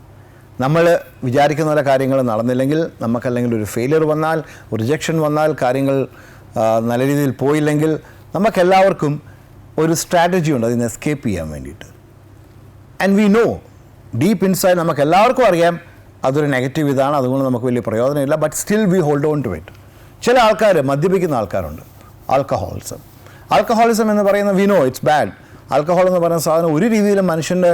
നമ്മൾ വിചാരിക്കുന്ന പോലെ കാര്യങ്ങൾ നടന്നില്ലെങ്കിൽ, നമുക്കല്ലെങ്കിൽ ഒരു ഫെയിലിയർ വന്നാൽ, ഒരു റിജക്ഷൻ വന്നാൽ, കാര്യങ്ങൾ നല്ല രീതിയിൽ പോയില്ലെങ്കിൽ നമുക്കെല്ലാവർക്കും ഒരു സ്ട്രാറ്റജി ഉണ്ട് അതിന് എസ്കേപ്പ് ചെയ്യാൻ വേണ്ടിയിട്ട്. And we know deep inside നമുക്കെല്ലാവർക്കും അറിയാം അതൊരു നെഗറ്റീവ് ഇതാണ്, അതുകൊണ്ട് നമുക്ക് വലിയ പ്രയോജനമില്ല. But still we hold on to it. ചില ആൾക്കാർ മദ്യപിക്കുന്ന ആൾക്കാരുണ്ട്. ആൽക്കഹോളിസം എന്ന് പറയുന്ന we know it's bad. Alcohol എന്ന് പറയുന്ന സാധനം ഒരു രീതിയിലും മനുഷ്യൻ്റെ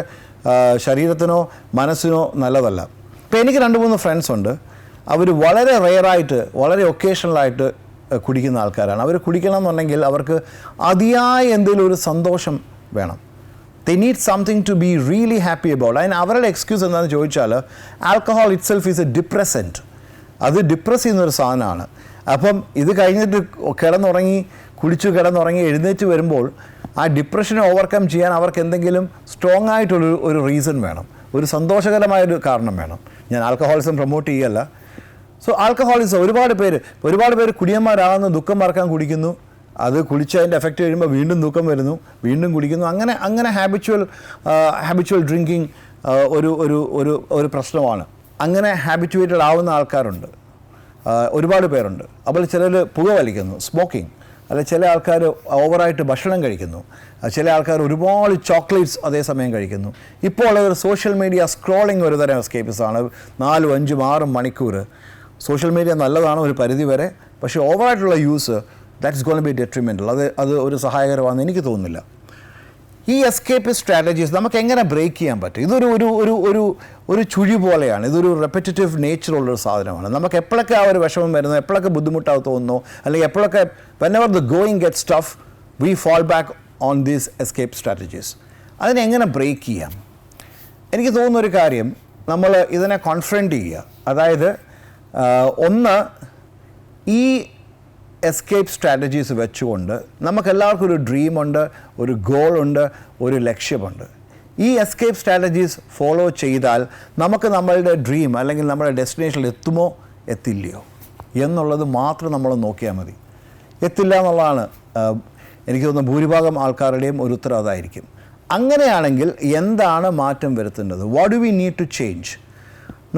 ശരീരത്തിനോ മനസ്സിനോ നല്ലതല്ല. ഇപ്പോൾ എനിക്ക് 2-3 ഫ്രണ്ട്സ് ഉണ്ട്. അവർ വളരെ റെയറായിട്ട്, വളരെ ഒക്കേഷണലായിട്ട് കുടിക്കുന്ന ആൾക്കാരാണ്. അവർ കുടിക്കണം എന്നുണ്ടെങ്കിൽ അവർക്ക് അതിയായ എന്തെങ്കിലും ഒരു സന്തോഷം വേണം. They need something to be really happy about. അതിന് അവരുടെ എക്സ്ക്യൂസ് എന്താണെന്ന് ചോദിച്ചാൽ alcohol itself is a depressant. അത് ഡിപ്രസ് ചെയ്യുന്നൊരു സാധനമാണ്. അപ്പം ഇത് കഴിഞ്ഞിട്ട് കുടിച്ചു കിടന്നുറങ്ങി എഴുന്നേറ്റ് വരുമ്പോൾ ആ ഡിപ്രഷനെ ഓവർകം ചെയ്യാൻ അവർക്ക് എന്തെങ്കിലും സ്ട്രോങ് ആയിട്ടുള്ളൊരു റീസൺ വേണം, ഒരു സന്തോഷകരമായൊരു കാരണം വേണം. ഞാൻ ആൽക്കഹോളിസം പ്രൊമോട്ട് ചെയ്യല്ല. സോ ആൽക്കഹോളിസം ഒരുപാട് പേര് കുടിയന്മാരാകുന്നു, ദുഃഖം മറക്കാൻ കുടിക്കുന്നു. അത് കുടിച്ചതിൻ്റെ എഫക്റ്റ് കഴിയുമ്പോൾ വീണ്ടും ദുഃഖം വരുന്നു, വീണ്ടും കുടിക്കുന്നു. അങ്ങനെ ഹാബിച്വൽ ഡ്രിങ്കിങ് ഒരു പ്രശ്നമാണ്. അങ്ങനെ ഹാബിറ്റുവേറ്റഡ് ആവുന്ന ആൾക്കാരുണ്ട്, ഒരുപാട് പേരുണ്ട്. അപ്പോൾ ചിലർ പുക വലിക്കുന്നു, സ്മോക്കിംഗ്, അല്ലെങ്കിൽ ചില ആൾക്കാർ ഓവറായിട്ട് ഭക്ഷണം കഴിക്കുന്നു, ചില ആൾക്കാർ ഒരുപാട് ചോക്ലേറ്റ്സ് അതേസമയം കഴിക്കുന്നു. ഇപ്പോൾ ഒരു സോഷ്യൽ മീഡിയ സ്ക്രോളിംഗ് ഒരു തരം എസ്കേപ്പിസാണ്. 4, 5, 6 മണിക്കൂർ സോഷ്യൽ മീഡിയ നല്ലതാണ് ഒരു പരിധി വരെ, പക്ഷേ ഓവറായിട്ടുള്ള use that's gonna be detrimental. അത് ഒരു സഹായകരമാണെന്ന് എനിക്ക് തോന്നുന്നില്ല. ഈ എസ്കേപ്പ് സ്ട്രാറ്റജീസ് നമുക്ക് എങ്ങനെ ബ്രേക്ക് ചെയ്യാൻ പറ്റും? ഇതൊരു ഒരു ഒരു ഒരു ഒരു ചുഴി പോലെയാണ്. ഇതൊരു റെപ്പറ്റേറ്റീവ് നേച്ചറുള്ളൊരു സാധനമാണ്. നമുക്ക് എപ്പോഴൊക്കെ ആ ഒരു വിഷമം വരുന്നു, എപ്പോഴൊക്കെ ബുദ്ധിമുട്ടാവ് തോന്നുന്നു, അല്ലെങ്കിൽ എപ്പോഴൊക്കെ whenever the going gets tough we fall back on these escape strategies. അതിനെങ്ങനെ ബ്രേക്ക് ചെയ്യാം? എനിക്ക് തോന്നുന്നൊരു കാര്യം, നമ്മൾ ഇതിനെ കോൺഫ്രണ്ട് ചെയ്യുക. അതായത് ഒന്ന്, ഈ എസ്കേപ്പ് സ്ട്രാറ്റജീസ് വെച്ചുകൊണ്ട് നമുക്കെല്ലാവർക്കും ഒരു ഡ്രീമുണ്ട്, ഒരു ഗോളുണ്ട്, ഒരു ലക്ഷ്യമുണ്ട്. ഈ എസ്കേപ്പ് സ്ട്രാറ്റജീസ് ഫോളോ ചെയ്താൽ നമുക്ക് നമ്മളുടെ ഡ്രീം അല്ലെങ്കിൽ നമ്മുടെ ഡെസ്റ്റിനേഷനിൽ എത്തുമോ എത്തില്ലയോ എന്നുള്ളത് മാത്രം നമ്മൾ നോക്കിയാൽ മതി. എത്തില്ല എന്നുള്ളതാണ് എനിക്ക് തോന്നുന്നു ഭൂരിഭാഗം ആൾക്കാരുടെയും ഒരു ഉത്തരം അതായിരിക്കും. അങ്ങനെയാണെങ്കിൽ എന്താണ് മാറ്റം വരുത്തേണ്ടത്? What do we need to change?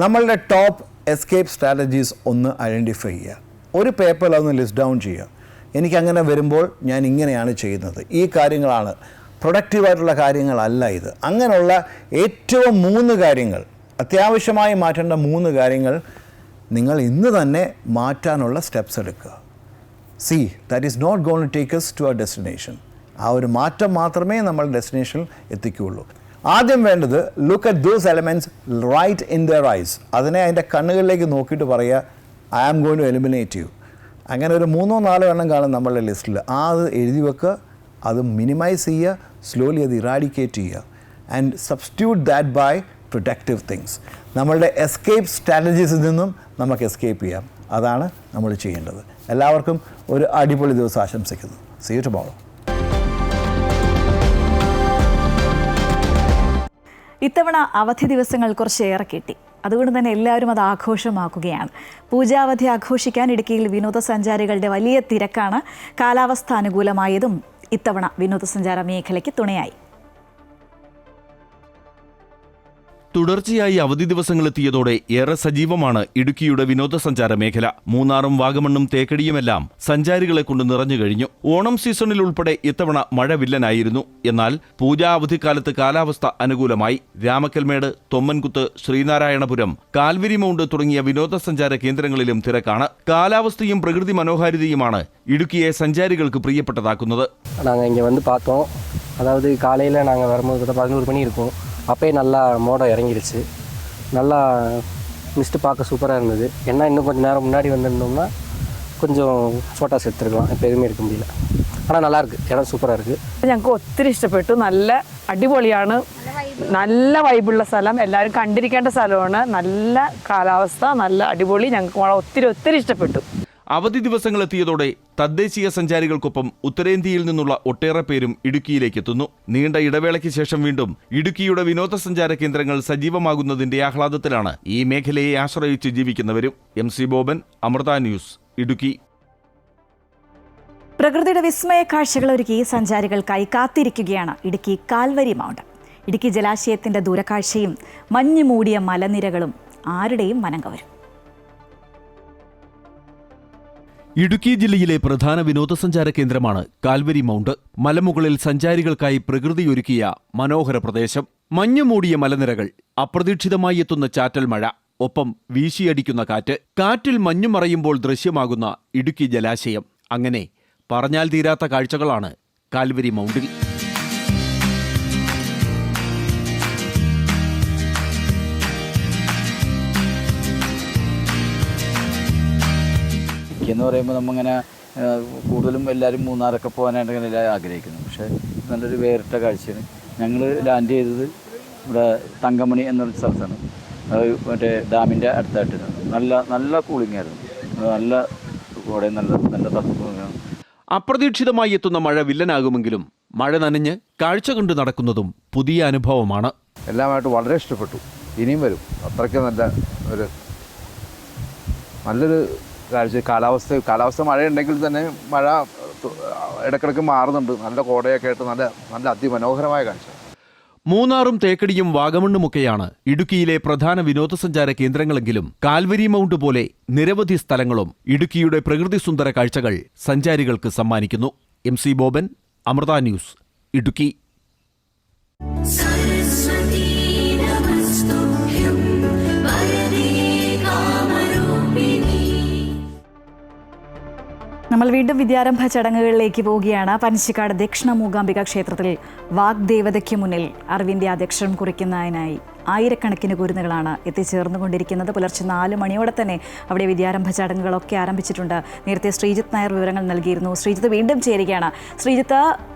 നമ്മളുടെ ടോപ്പ് എസ്കേപ്പ് സ്ട്രാറ്റജീസ് ഒന്ന് ഐഡൻറ്റിഫൈ ചെയ്യുക. ഒരു പേപ്പറിൽ അതൊന്ന് ലിസ്റ്റ് ഡൗൺ ചെയ്യുക. എനിക്കങ്ങനെ വരുമ്പോൾ ഞാൻ ഇങ്ങനെയാണ് ചെയ്യുന്നത്, ഈ കാര്യങ്ങളാണ്, പ്രൊഡക്റ്റീവായിട്ടുള്ള കാര്യങ്ങളല്ല ഇത്. അങ്ങനെയുള്ള ഏറ്റവും 3 കാര്യങ്ങൾ, അത്യാവശ്യമായി മാറ്റേണ്ട 3 കാര്യങ്ങൾ നിങ്ങൾ ഇന്ന് തന്നെ മാറ്റാനുള്ള സ്റ്റെപ്സ് എടുക്കുക. See that is not gone to take us to our destination. ആ ഒരു മാറ്റം മാത്രമേ നമ്മൾ ഡെസ്റ്റിനേഷനിൽ എത്തിക്കുകയുള്ളൂ. ആദ്യം വേണ്ടത് look at those elements right in their eyes. അതിനെ അതിൻ്റെ കണ്ണുകളിലേക്ക് നോക്കിയിട്ട് പറയുക, I am going to eliminate you. അങ്ങനെ ഒരു 3-4 എണ്ണം കാണും നമ്മളുടെ ലിസ്റ്റിൽ. അത് എഴുതി വെക്കുക, അത് മിനിമൈസ് ചെയ്യുക, സ്ലോലി അത് ഇറാഡിക്കേറ്റ് ചെയ്യുക. And substitute that by protective things. നമ്മളുടെ എസ്കേപ്പ് സ്ട്രാറ്റജീസിൽ നിന്നും നമുക്ക് എസ്കേപ്പ് ചെയ്യാം. അതാണ് നമ്മൾ ചെയ്യേണ്ടത്. എല്ലാവർക്കും ഒരു അടിപൊളി ദിവസം ആശംസിക്കുന്നു. See you tomorrow. ഇത്തവണ അവധി ദിവസങ്ങൾ കുറച്ചേറെ കിട്ടി. അതുകൊണ്ട് തന്നെ എല്ലാവരും അത് ആഘോഷമാക്കുകയാണ്. പൂജാവധി ആഘോഷിക്കാൻ ഇടുക്കിയിൽ വിനോദസഞ്ചാരികളുടെ വലിയ തിരക്കാണ്. കാലാവസ്ഥ അനുകൂലമായതും ഇത്തവണ വിനോദസഞ്ചാര മേഖലയ്ക്ക് തുണയായി. തുടർച്ചയായി അവധി ദിവസങ്ങളെത്തിയതോടെ ഏറെ സജീവമാണ് ഇടുക്കിയുടെ വിനോദസഞ്ചാര മേഖല. മൂന്നാറും വാഗമണ്ണും തേക്കടിയുമെല്ലാം സഞ്ചാരികളെ കൊണ്ട് നിറഞ്ഞു കഴിഞ്ഞു. ഓണം സീസണിൽ ഉൾപ്പെടെ ഇത്തവണ മഴ വില്ലനായിരുന്നു. എന്നാൽ പൂജാ അവധിക്കാലത്ത് കാലാവസ്ഥ അനുകൂലമായി. രാമക്കൽമേട്, തൊമ്മൻകുത്ത്, ശ്രീനാരായണപുരം, കാൽവരി മൗണ്ട് തുടങ്ങിയ വിനോദസഞ്ചാര കേന്ദ്രങ്ങളിലും തിരക്കാണ്. കാലാവസ്ഥയും പ്രകൃതി മനോഹാരിതയുമാണ് ഇടുക്കിയെ സഞ്ചാരികൾക്ക് പ്രിയപ്പെട്ടതാക്കുന്നത്. நாங்கள் இங்கே வந்து பார்த்தோம். அதாவது காலையில் நாங்கள் வரும்போது 11 மணி இருக்கும். அப்போயே நல்லா மோடம் இறங்கிடுச்சு. நல்லா மிஸ்ட்டு பார்க்க சூப்பராக இருந்தது. என்ன இன்னும் கொஞ்சம் நேரம் முன்னாடி வந்திருந்தோம்னா கொஞ்சம் ഫോട്ടോസ് എടുത്തിരിക്കണം. ഇപ്പോൾ എതുമേ എടുക്കാൻ முடியல. ஆனால் நல்லாயிருக்கு, இடம் சூப்பராக இருக்குது. ഞങ്ങൾക്ക് ഒത്തിരി ഇഷ്ടപ്പെട്ടു. നല്ല അടിപൊളിയാണ്, നല്ല വൈബുള്ള സ്ഥലം, എല്ലാവരും കണ്ടിരിക്കേണ്ട സ്ഥലമാണ്. നല്ല കാലാവസ്ഥ, നല്ല അടിപൊളി. ഞങ്ങൾക്ക് ഒത്തിരി ഇഷ്ടപ്പെട്ടു. അവധി ദിവസങ്ങളെത്തിയതോടെ തദ്ദേശീയ സഞ്ചാരികൾക്കൊപ്പം ഉത്തരേന്ത്യയിൽ നിന്നുള്ള ഒട്ടേറെ പേരും ഇടുക്കിയിലേക്ക് എത്തുന്നു. നീണ്ട ഇടവേളയ്ക്ക് ശേഷം വീണ്ടും ഇടുക്കിയുടെ വിനോദസഞ്ചാര കേന്ദ്രങ്ങൾ സജീവമാകുന്നതിന്റെ ആഹ്ലാദത്തിലാണ് ഈ മേഖലയെ ആശ്രയിച്ച് ജീവിക്കുന്നവരും. MC Boban, Amrita news, Idukki. പ്രകൃതിയുടെ വിസ്മയ കാഴ്ചകൾ ഒരുക്കി സഞ്ചാരികൾക്കായി കാത്തിരിക്കുകയാണ് ഇടുക്കി കാൽവരി മൗണ്ട്. ഇടുക്കി ജലാശയത്തിന്റെ ദൂരക്കാഴ്ചയും മഞ്ഞു മൂടിയ മലനിരകളും ആരുടെയും മനം കവരും. ഇടുക്കി ജില്ലയിലെ പ്രധാന വിനോദസഞ്ചാര കേന്ദ്രമാണ് കാൽവരി മൗണ്ട്. മലമുകളിൽ സഞ്ചാരികൾക്കായി പ്രകൃതിയൊരുക്കിയ മനോഹര പ്രദേശം. മഞ്ഞുമൂടിയ മലനിരകൾ, അപ്രതീക്ഷിതമായി എത്തുന്ന ചാറ്റൽ മഴ, ഒപ്പം വീശിയടിക്കുന്ന കാറ്റ്. കാറ്റിൽ മഞ്ഞു മറയുമ്പോൾ ദൃശ്യമാകുന്ന ഇടുക്കി ജലാശയം. അങ്ങനെ പറഞ്ഞാൽ തീരാത്ത കാഴ്ചകളാണ് കാൽവരി മൗണ്ടിൽ. എന്ന് പറയുമ്പോൾ നമ്മളിങ്ങനെ കൂടുതലും എല്ലാവരും മൂന്നാറൊക്കെ പോകാനായിട്ടാണ് എല്ലാവരും ആഗ്രഹിക്കുന്നത്. പക്ഷേ നല്ലൊരു വേറിട്ട കാഴ്ചയാണ്. ഞങ്ങൾ ലാൻഡ് ചെയ്തത് ഇവിടെ തങ്കമണി എന്നൊരു സ്ഥലത്താണ്. അത് മറ്റേ ഡാമിൻ്റെ അടുത്തായിട്ടാണ്. നല്ല കൂളിംഗ് ആയിരുന്നു. നല്ല കൂടെ നല്ല തണുപ്പാണ്. അപ്രതീക്ഷിതമായി എത്തുന്ന മഴ വില്ലനാകുമെങ്കിലും മഴ നനഞ്ഞ് കാഴ്ച കണ്ടു നടക്കുന്നതും പുതിയ അനുഭവമാണ്. എല്ലാമായിട്ട് വളരെ ഇഷ്ടപ്പെട്ടു. ഇനിയും വരും. അത്രയ്ക്ക് നല്ലൊരു കാഴ്ച. കാലാവസ്ഥ മഴയുണ്ടെങ്കിൽ തന്നെ മഴ ഇടയ്ക്കിടയ്ക്ക് മാറുന്നുണ്ട്. നല്ല കോടയൊക്കെ ആയിട്ട് നല്ല അതിമനോഹരമായ കാഴ്ച. മൂന്നാറും തേക്കടിയും വാഗമണ്ണുമൊക്കെയാണ് ഇടുക്കിയിലെ പ്രധാന വിനോദസഞ്ചാര കേന്ദ്രങ്ങളെങ്കിലും കാൽവരി മൗണ്ട് പോലെ നിരവധി സ്ഥലങ്ങളും ഇടുക്കിയുടെ പ്രകൃതി സുന്ദര കാഴ്ചകൾ സഞ്ചാരികൾക്ക് സമ്മാനിക്കുന്നു. MC Boban, Amrita news, Idukki. നമ്മൾ വീണ്ടും വിദ്യാരംഭ ചടങ്ങുകളിലേക്ക് പോവുകയാണ്. പനച്ചിക്കാട് ദക്ഷിണ മൂകാംബിക ക്ഷേത്രത്തിൽ വാഗ്ദേവതയ്ക്ക് മുന്നിൽ അറിവിൻ്റെ അധ്യക്ഷരം കുറിക്കുന്നതിനായി ആയിരക്കണക്കിന് കുരുന്നുകളാണ് എത്തിച്ചേർന്നുകൊണ്ടിരിക്കുന്നത്. പുലർച്ചെ 4 മണിയോടെ തന്നെ അവിടെ വിദ്യാരംഭ ചടങ്ങുകളൊക്കെ ആരംഭിച്ചിട്ടുണ്ട്. നേരത്തെ ശ്രീജിത്ത് നായർ വിവരങ്ങൾ നൽകിയിരുന്നു. ശ്രീജിത്ത് വീണ്ടും ചേരുകയാണ്. ശ്രീജിത്ത്,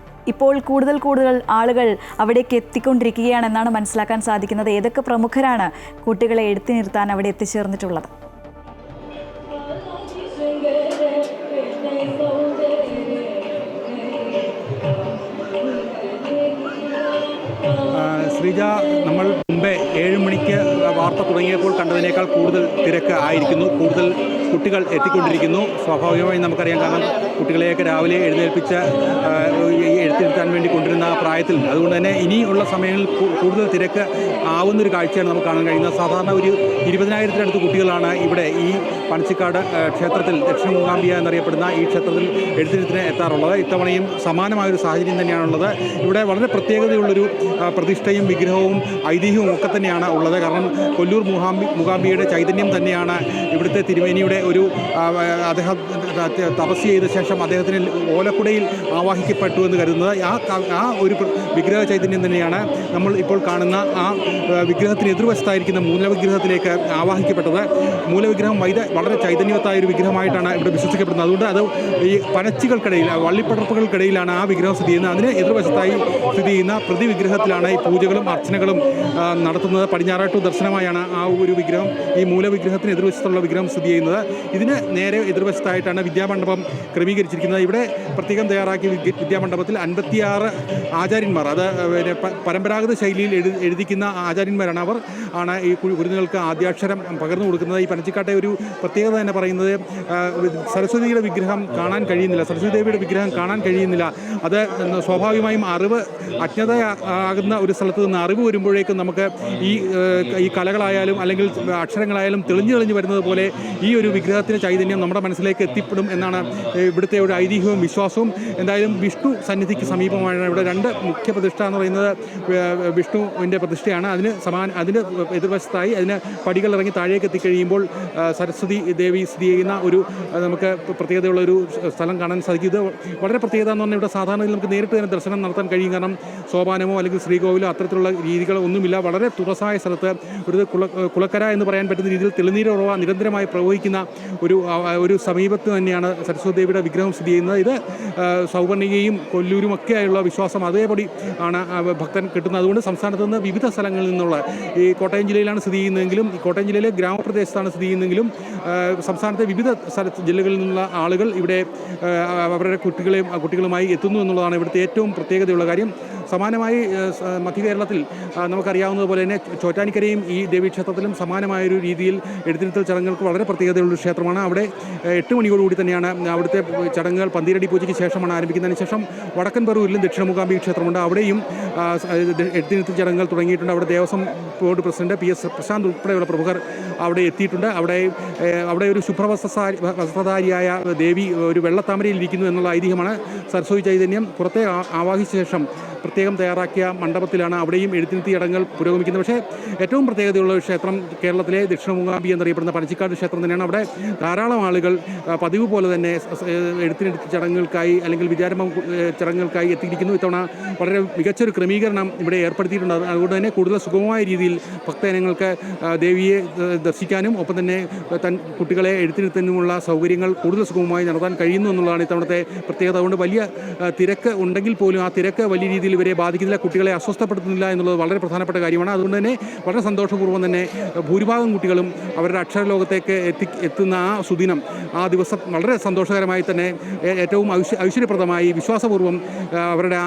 ഇപ്പോൾ കൂടുതൽ ആളുകൾ അവിടേക്ക് എത്തിക്കൊണ്ടിരിക്കുകയാണെന്നാണ് മനസ്സിലാക്കാൻ സാധിക്കുന്നത്. ഏതൊക്കെ പ്രമുഖരാണ് കുട്ടികളെ എടുത്തു നിർത്താൻ അവിടെ എത്തിച്ചേർന്നിട്ടുള്ളത്? ശ്രീജ, നമ്മൾ മുമ്പേ 7 മണിക്ക് വാർത്ത തുടങ്ങിയപ്പോൾ കണ്ടതിനേക്കാൾ കൂടുതൽ തിരക്ക് ആയിരിക്കുന്നു. കൂടുതൽ കുട്ടികൾ എത്തിക്കൊണ്ടിരിക്കുന്നു. സ്വാഭാവികമായി നമുക്കറിയാം, കാരണം കുട്ടികളെയൊക്കെ രാവിലെ എഴുത്തിരുത്താൻ വേണ്ടി കൊണ്ടിരുന്ന പ്രായത്തിൽ, അതുകൊണ്ട് തന്നെ ഇനിയുള്ള സമയങ്ങളിൽ കൂടുതൽ തിരക്ക് ആവുന്നൊരു കാഴ്ചയാണ് നമുക്ക് കാണാൻ കഴിയുന്നത്. സാധാരണ ഒരു 20,000-ത്തിനടുത്ത് കുട്ടികളാണ് ഇവിടെ ഈ പനച്ചിക്കാട് ക്ഷേത്രത്തിൽ, ദക്ഷിണ മൂകാംബിക എന്നറിയപ്പെടുന്ന ഈ ക്ഷേത്രത്തിൽ എഴുത്തിരുത്തിന് എത്താറുള്ളത്. ഇത്തവണയും സമാനമായൊരു സാഹചര്യം തന്നെയാണുള്ളത്. ഇവിടെ വളരെ പ്രത്യേകതയുള്ളൊരു പ്രതിഷ്ഠയും വിഗ്രഹവും ഐതിഹ്യവും ഒക്കെ തന്നെയാണ് ഉള്ളത്. കാരണം കൊല്ലൂർ മൂകാംബികയുടെ ചൈതന്യം തന്നെയാണ് ഇവിടുത്തെ തിരുമേനിയുടെ അദ്ദേഹം തപസ് ചെയ്ത ശേഷം അദ്ദേഹത്തിന് ഓലക്കുടയിൽ ആവാഹിക്കപ്പെട്ടു എന്ന് കരുതുന്നത്. ആ ഒരു വിഗ്രഹ ചൈതന്യം തന്നെയാണ് നമ്മൾ ഇപ്പോൾ കാണുന്ന ആ വിഗ്രഹത്തിന് എതിർവശത്തായിരിക്കുന്ന മൂലവിഗ്രഹത്തിലേക്ക് ആവാഹിക്കപ്പെട്ടത്. മൂലവിഗ്രഹം വളരെ ചൈതന്യവത്തായ ഒരു വിഗ്രഹമായിട്ടാണ് ഇവിടെ വിശ്വസിക്കപ്പെടുന്നത്. അതുകൊണ്ട് അത് ഈ പനച്ചികൾക്കിടയിൽ, വള്ളിപ്പടർപ്പുകൾക്കിടയിലാണ് ആ വിഗ്രഹം സ്ഥിതി ചെയ്യുന്നത്. അതിന് എതിർവശത്തായി സ്ഥിതി ചെയ്യുന്ന പ്രതിവിഗ്രഹത്തിലാണ് ഈ പൂജകളും അർച്ചനകളും നടത്തുന്നത്. പടിഞ്ഞാറാട്ടു ദർശനമായാണ് ആ ഒരു വിഗ്രഹം, ഈ മൂലവിഗ്രഹത്തിന് എതിർവശത്തുള്ള വിഗ്രഹം സ്ഥിതി ചെയ്യുന്നത്. ഇതിന് നേരെ എതിർവശത്തായിട്ടാണ് വിദ്യാമണ്ഡപം ക്രമീകരിച്ചിരിക്കുന്നത്. ഇവിടെ പ്രത്യേകം തയ്യാറാക്കിയ വിദ്യാമണ്ഡപത്തിൽ 56 ആചാര്യന്മാർ, അത് പരമ്പരാഗത ശൈലിയിൽ എഴുതിക്കുന്ന ആചാര്യന്മാരാണ്. അവർ ആണ് ഈ കുരുന്നുകൾക്ക് ആദ്യാക്ഷരം പകർന്നു കൊടുക്കുന്നത്. ഈ പനച്ചിക്കാട്ടെ ഒരു പ്രത്യേകത തന്നെ പറയുന്നത്, സരസ്വതിയുടെ വിഗ്രഹം കാണാൻ കഴിയുന്നില്ല, സരസ്വതി ദേവിയുടെ വിഗ്രഹം കാണാൻ കഴിയുന്നില്ല. അത് സ്വാഭാവികമായും അറിവ് അജ്ഞതയാകുന്ന ഒരു സ്ഥലത്ത് നിന്ന് അറിവ് വരുമ്പോഴേക്കും നമുക്ക് ഈ കലകളായാലും അല്ലെങ്കിൽ അക്ഷരങ്ങളായാലും തെളിഞ്ഞു വരുന്നത് പോലെ ഈ ഒരു വിഗ്രഹത്തിൻ്റെ ചൈതന്യം നമ്മുടെ മനസ്സിലേക്ക് എത്തിപ്പെടും എന്നാണ് ഇവിടുത്തെ ഒരു ഐതിഹ്യവും വിശ്വാസവും. എന്തായാലും വിഷ്ണു സന്നിധിക്ക് സമീപമാണ് ഇവിടെ 2 മുഖ്യ പ്രതിഷ്ഠ എന്ന് പറയുന്നത് വിഷ്ണുവിൻ്റെ പ്രതിഷ്ഠയാണ്. അതിന് എതിർവശത്തായി അതിന് പടികൾ ഇറങ്ങി താഴേക്ക് എത്തിക്കഴിയുമ്പോൾ സരസ്വതി ദേവി സ്ഥിതി ചെയ്യുന്ന ഒരു നമുക്ക് പ്രത്യേകതയുള്ള ഒരു സ്ഥലം കാണാൻ സാധിക്കും. ഇത് വളരെ പ്രത്യേകത എന്ന് പറഞ്ഞാൽ ഇവിടെ സാധാരണയിൽ നമുക്ക് നേരിട്ട് തന്നെ ദർശനം നടത്താൻ കഴിയും. കാരണം സോപാനമോ അല്ലെങ്കിൽ ശ്രീകോവിലോ അത്തരത്തിലുള്ള രീതികൾ ഒന്നുമില്ല. വളരെ തുറസായ സ്ഥലത്ത് കുളക്കര എന്ന് പറയാൻ പറ്റുന്ന രീതിയിൽ തെളിനീരുറവ നിരന്തരമായി പ്രവഹിക്കുന്ന ഒരു സമീപത്ത് തന്നെയാണ് സരസ്വതി ദേവിയുടെ വിഗ്രഹം സ്ഥിതി ചെയ്യുന്നത്. ഇത് സൗവർണികയും കൊല്ലൂരും ഒക്കെയായുള്ള വിശ്വാസം അതേപടി ആണ് ഭക്തൻ കിട്ടുന്നത്. അതുകൊണ്ട് സംസ്ഥാനത്ത് നിന്ന് വിവിധ സ്ഥലങ്ങളിൽ നിന്നുള്ള, ഈ കോട്ടയം ജില്ലയിലാണ് സ്ഥിതി ചെയ്യുന്നതെങ്കിലും, ഈ കോട്ടയം ജില്ലയിലെ ഗ്രാമപ്രദേശത്താണ് സ്ഥിതി ചെയ്യുന്നതെങ്കിലും സംസ്ഥാനത്തെ വിവിധ ജില്ലകളിൽ നിന്നുള്ള ആളുകൾ ഇവിടെ അവരുടെ കുട്ടികളുമായി എത്തുന്നു എന്നുള്ളതാണ് ഇവിടുത്തെ ഏറ്റവും പ്രത്യേകതയുള്ള കാര്യം. സമാനമായി മധ്യ കേരളത്തിൽ നമുക്കറിയാവുന്നതുപോലെ തന്നെ ചോറ്റാനിക്കരയും ഈ ദേവീക്ഷേത്രത്തിലും സമാനമായൊരു രീതിയിൽ എഴുത്തിരുത്തൽ ചടങ്ങുകൾക്ക് വളരെ പ്രത്യേകതയുള്ളൊരു ക്ഷേത്രമാണ്. അവിടെ 8 മണിയോടുകൂടി തന്നെയാണ് അവിടുത്തെ ചടങ്ങുകൾ പന്തീരടി പൂജയ്ക്ക് ശേഷമാണ് ആരംഭിക്കുന്നതിന് ശേഷം വടക്കൻ പറവൂരിലും ദക്ഷിണ മൂകാംബിക ക്ഷേത്രമുണ്ട്. അവിടെയും എഴുത്തിരുത്തൽ ചടങ്ങുകൾ തുടങ്ങിയിട്ടുണ്ട്. അവിടെ Devaswom board president PS Prashanth ഉൾപ്പെടെയുള്ള പ്രമുഖർ അവിടെ എത്തിയിട്ടുണ്ട്. അവിടെ ഒരു ശുഭ്രവസ്ത്രധാരിയായ ദേവി ഒരു വെള്ളത്താമരയിൽ ഇരിക്കുന്നു എന്നുള്ള ഐതിഹ്യമാണ്. സരസ്വതി ചൈതന്യം പുറത്തെ ആവാഹിച്ച ശേഷം പ്രത്യേകം തയ്യാറാക്കിയ മണ്ഡപത്തിലാണ് അവിടെയും എഴുത്തിരുത്തി ചടങ്ങുകൾ പുരോഗമിക്കുന്നത്. പക്ഷേ ഏറ്റവും പ്രത്യേകതയുള്ള ഒരു ക്ഷേത്രം കേരളത്തിലെ ദക്ഷിണ മൂകാംബിക എന്നറിയപ്പെടുന്ന പനച്ചിക്കാട് ക്ഷേത്രം തന്നെയാണ്. അവിടെ ധാരാളം ആളുകൾ പതിവ് പോലെ തന്നെ എഴുത്തിനിരുത്തി ചടങ്ങുകൾക്കായി അല്ലെങ്കിൽ വിദ്യാരംഭം ചടങ്ങുകൾക്കായി എത്തിയിരിക്കുന്നു. ഇത്തവണ വളരെ മികച്ചൊരു ക്രമീകരണം ഇവിടെ ഏർപ്പെടുത്തിയിട്ടുണ്ട്. അതുകൊണ്ട് തന്നെ കൂടുതൽ സുഗമമായ രീതിയിൽ ഭക്തജനങ്ങൾക്ക് ദേവിയെ ദർശിക്കാനും ഒപ്പം തന്നെ കുട്ടികളെ എഴുത്തിനിരുത്താനുമുള്ള സൗകര്യങ്ങൾ കൂടുതൽ സുഗമമായി നടത്താൻ കഴിയുന്നു എന്നുള്ളതാണ് ഇത്തവണത്തെ പ്രത്യേകത. അതുകൊണ്ട് വലിയ തിരക്ക് ഉണ്ടെങ്കിൽ പോലും ആ തിരക്ക് വലിയ രീതിയിൽ ഇവരെ ബാധിക്കുന്നില്ല, കുട്ടികളെ അസ്വസ്ഥപ്പെടുത്തുന്നില്ല എന്നുള്ളത് വളരെ പ്രധാനപ്പെട്ട കാര്യമാണ്. അതുകൊണ്ട് തന്നെ വളരെ സന്തോഷപൂർവ്വം തന്നെ ഭൂരിഭാഗം കുട്ടികളും അവരുടെ അക്ഷരലോകത്തേക്ക് എത്തുന്ന ആ സുദിനം, ആ ദിവസം വളരെ സന്തോഷകരമായി തന്നെ ഏറ്റവും ഐശ്വര്യപ്രദമായി വിശ്വാസപൂർവ്വം അവരുടെ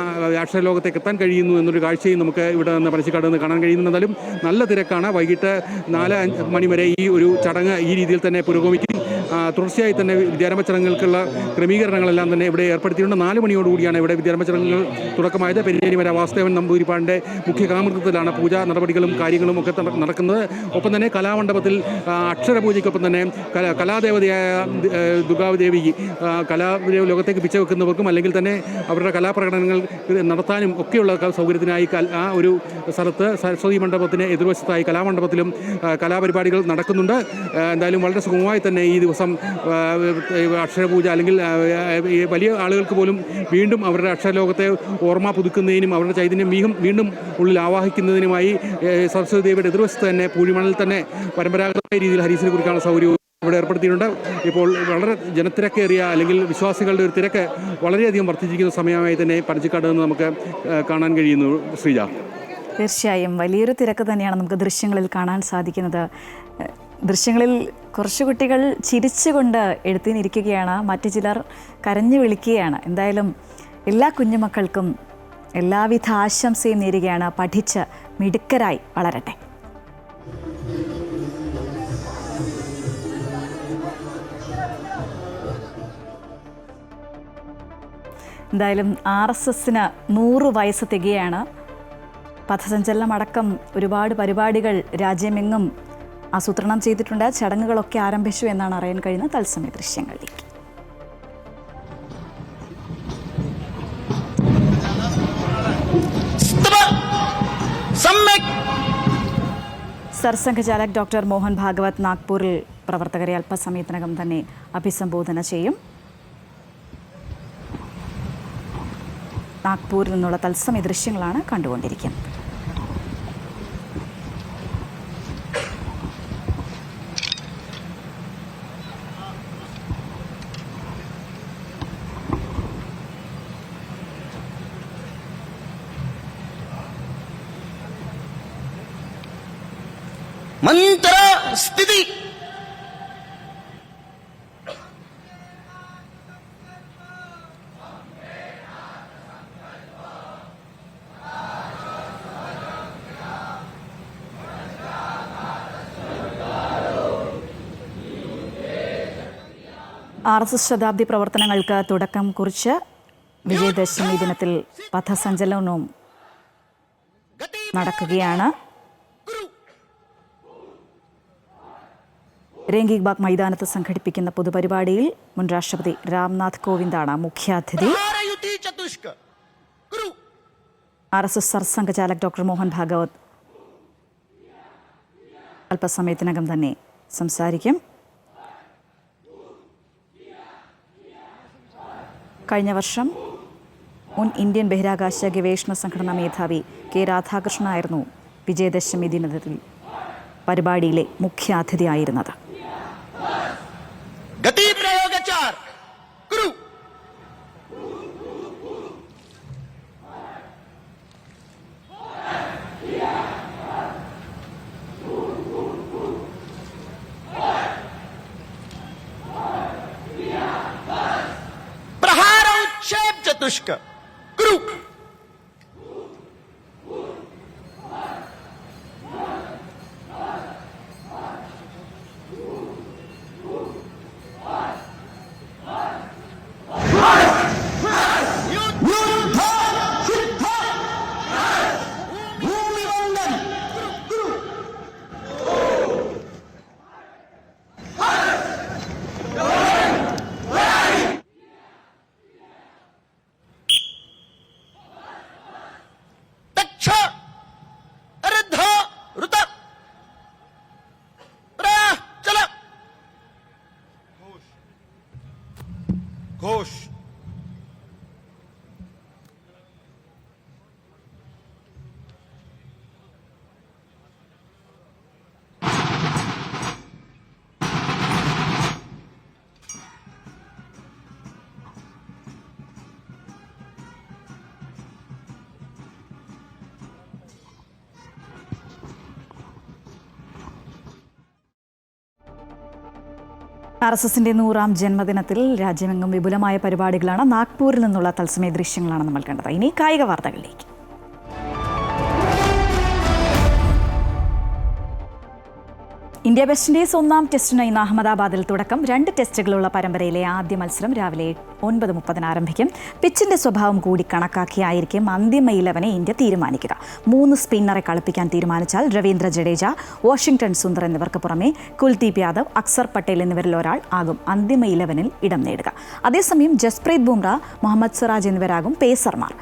അക്ഷരലോകത്തേക്ക് എത്താൻ കഴിയുന്നു എന്നൊരു കാഴ്ചയും നമുക്ക് ഇവിടെ നിന്ന് പനച്ചിക്കാട് നിന്ന് കാണാൻ കഴിയുന്നുണ്ട്. എന്നാലും നല്ല തിരക്കാണ്. വൈകിട്ട് 4 മണി വരെ ഈ ഒരു ചടങ്ങ് ഈ രീതിയിൽ തന്നെ പുരോഗമിക്കും. തുടർച്ചയായി തന്നെ വിദ്യാരംഭ ചടങ്ങുകൾക്കുള്ള ക്രമീകരണങ്ങളെല്ലാം തന്നെ ഇവിടെ ഏർപ്പെടുത്തിയിട്ടുണ്ട്. 4 മണിയോടുകൂടിയാണ് ഇവിടെ വിദ്യാരംഭ ചടങ്ങുകൾ തുടക്കമായത്. പെരിയേരി ആര്യവര വാസുദേവൻ നമ്പൂതിരിപ്പാടിൻ്റെ മുഖ്യ കാമൃതത്തിലാണ് പൂജാ നടപടികളും കാര്യങ്ങളും ഒക്കെ നടക്കുന്നത്. ഒപ്പം തന്നെ കലാമണ്ഡപത്തിൽ അക്ഷരപൂജയ്ക്കൊപ്പം തന്നെ കലാദേവതയായ ദുർഗാദേവി ലോകത്തേക്ക് പിച്ച വെക്കുന്നവർക്കും അല്ലെങ്കിൽ തന്നെ അവരുടെ കലാപ്രകടനങ്ങൾ നടത്താനും ഒക്കെയുള്ള സൗകര്യത്തിനായി ആ ഒരു സ്ഥലത്ത് സരസ്വതി മണ്ഡപത്തിന് എതിർവശത്തായി കലാമണ്ഡപത്തിലും കലാപരിപാടികൾ നടക്കുന്നുണ്ട്. എന്തായാലും വളരെ സുഗമമായി തന്നെ ഈ ദിവസം അക്ഷരപൂജ അല്ലെങ്കിൽ വലിയ ആളുകൾക്ക് പോലും വീണ്ടും അവരുടെ അക്ഷരലോകത്തെ ഓർമ്മ പുതുക്കുന്നതിനും അവരുടെ ചൈതന്യം വീണ്ടും ഉള്ളിൽ ആവാഹിക്കുന്നതിനുമായി സരസ്വതി ദേവിയുടെ എതിർവശത്ത് തന്നെ പൂഴിമണിൽ തന്നെ പരമ്പരാഗതമായ രീതിയിൽ ഹരീസിനെ കുറിക്കാനുള്ള സൗകര്യവും ഇവിടെ ഏർപ്പെടുത്തിയിട്ടുണ്ട്. ഇപ്പോൾ വളരെ ജനത്തിരക്കേറിയ അല്ലെങ്കിൽ വിശ്വാസികളുടെ ഒരു തിരക്ക് വളരെയധികം വർദ്ധിച്ചിരിക്കുന്ന സമയമായി തന്നെ പനച്ചിക്കാട് നിന്ന് നമുക്ക് കാണാൻ കഴിയുന്നു. ശ്രീജ, തീർച്ചയായും വലിയൊരു തിരക്ക് തന്നെയാണ് നമുക്ക് ദൃശ്യങ്ങളിൽ കാണാൻ സാധിക്കുന്നത്. ദൃശ്യങ്ങളിൽ കുറച്ച് കുട്ടികൾ ചിരിച്ചുകൊണ്ട് എഴുത്തിനിരിക്കുകയാണ്, മറ്റു ചിലർ കരഞ്ഞു വിളിക്കുകയാണ്. എന്തായാലും എല്ലാ കുഞ്ഞുമക്കൾക്കും എല്ലാവിധ ആശംസയും നേരുകയാണ്. പഠിച്ച് മിടുക്കരായി വളരട്ടെ. എന്തായാലും RSSന് 100 വയസ്സ് തികയാണ്. പഥസഞ്ചലനമടക്കം ഒരുപാട് പരിപാടികൾ രാജ്യമെങ്ങും ആസൂത്രണം ചെയ്തിട്ടുണ്ട്. ചടങ്ങുകളൊക്കെ ആരംഭിച്ചു എന്നാണ് അറിയാൻ കഴിയുന്ന തത്സമയ ദൃശ്യങ്ങളിലേക്ക്. സർസംഘചാലക് ഡോക്ടർ മോഹൻ ഭാഗവത് നാഗ്പൂരിൽ പ്രവർത്തകരെ അല്പസമയത്തിനകം തന്നെ അഭിസംബോധന ചെയ്യും. നാഗ്പൂരിൽ നിന്നുള്ള തത്സമയ ദൃശ്യങ്ങളാണ് കണ്ടുകൊണ്ടിരിക്കുന്നത്. मंत्र स्थिति RSS ശതാബ്ദി പ്രവർത്തനങ്ങൾക്ക് തുടക്കം കുറിച്ച് വിജയദശമി ദിനത്തിൽ പഥസഞ്ചലനവും നടക്കുകയാണ്. രംഗീക് ബാഗ് മൈതാനത്ത് സംഘടിപ്പിക്കുന്ന പൊതുപരിപാടിയിൽ മുൻ രാഷ്ട്രപതി രാംനാഥ് കോവിന്ദാണ് മുഖ്യാതിഥി. RSS സർസംഘചാലക് ഡോക്ടർ മോഹൻ ഭാഗവത് അല്പസമയത്തിനകം തന്നെ സംസാരിക്കും. കഴിഞ്ഞ വർഷം മുൻ ഇന്ത്യൻ ബഹിരാകാശ ഗവേഷണ സംഘടനാ മേധാവി K. രാധാകൃഷ്ണനായിരുന്നു വിജയദശമി ദിനത്തിൽ പരിപാടിയിലെ മുഖ്യാതിഥിയായിരുന്നത്. चतुष्क गुरु घोष RSSന്റെ 100ാം ജന്മദിനത്തിൽ രാജ്യമെങ്ങും വിപുലമായ പരിപാടികളാണ്. നാഗ്പൂരിൽ നിന്നുള്ള തത്സമയ ദൃശ്യങ്ങളാണ് നമ്മൾ കണ്ടത്. ഇനി കായിക വാർത്തകളിലേക്ക്. ഇന്ത്യ വെസ്റ്റ് ഇൻഡീസ് ഒന്നാം ടെസ്റ്റിന് ഇന്ന് അഹമ്മദാബാദിൽ തുടക്കം. 2 ടെസ്റ്റുകളുള്ള പരമ്പരയിലെ ആദ്യ മത്സരം രാവിലെ 9:30 ആരംഭിക്കും. പിച്ചിന്റെ സ്വഭാവം കൂടി കണക്കാക്കിയായിരിക്കും അന്തിമ 11 ഇന്ത്യ തീരുമാനിക്കുക. 3 സ്പിന്നറെ കളിപ്പിക്കാൻ തീരുമാനിച്ചാൽ രവീന്ദ്ര ജഡേജ, വാഷിംഗ്ടൺ സുന്ദർ എന്നിവർക്ക് പുറമെ കുൽദീപ് യാദവ്, അക്സർ പട്ടേൽ എന്നിവരിൽ ഒരാൾ ആകും അന്തിമ 11 ഇടം നേടുക. അതേസമയം ജസ്പ്രീത് ബുംറ, മുഹമ്മദ് സിറാജ് എന്നിവരാകും പേസർമാർ.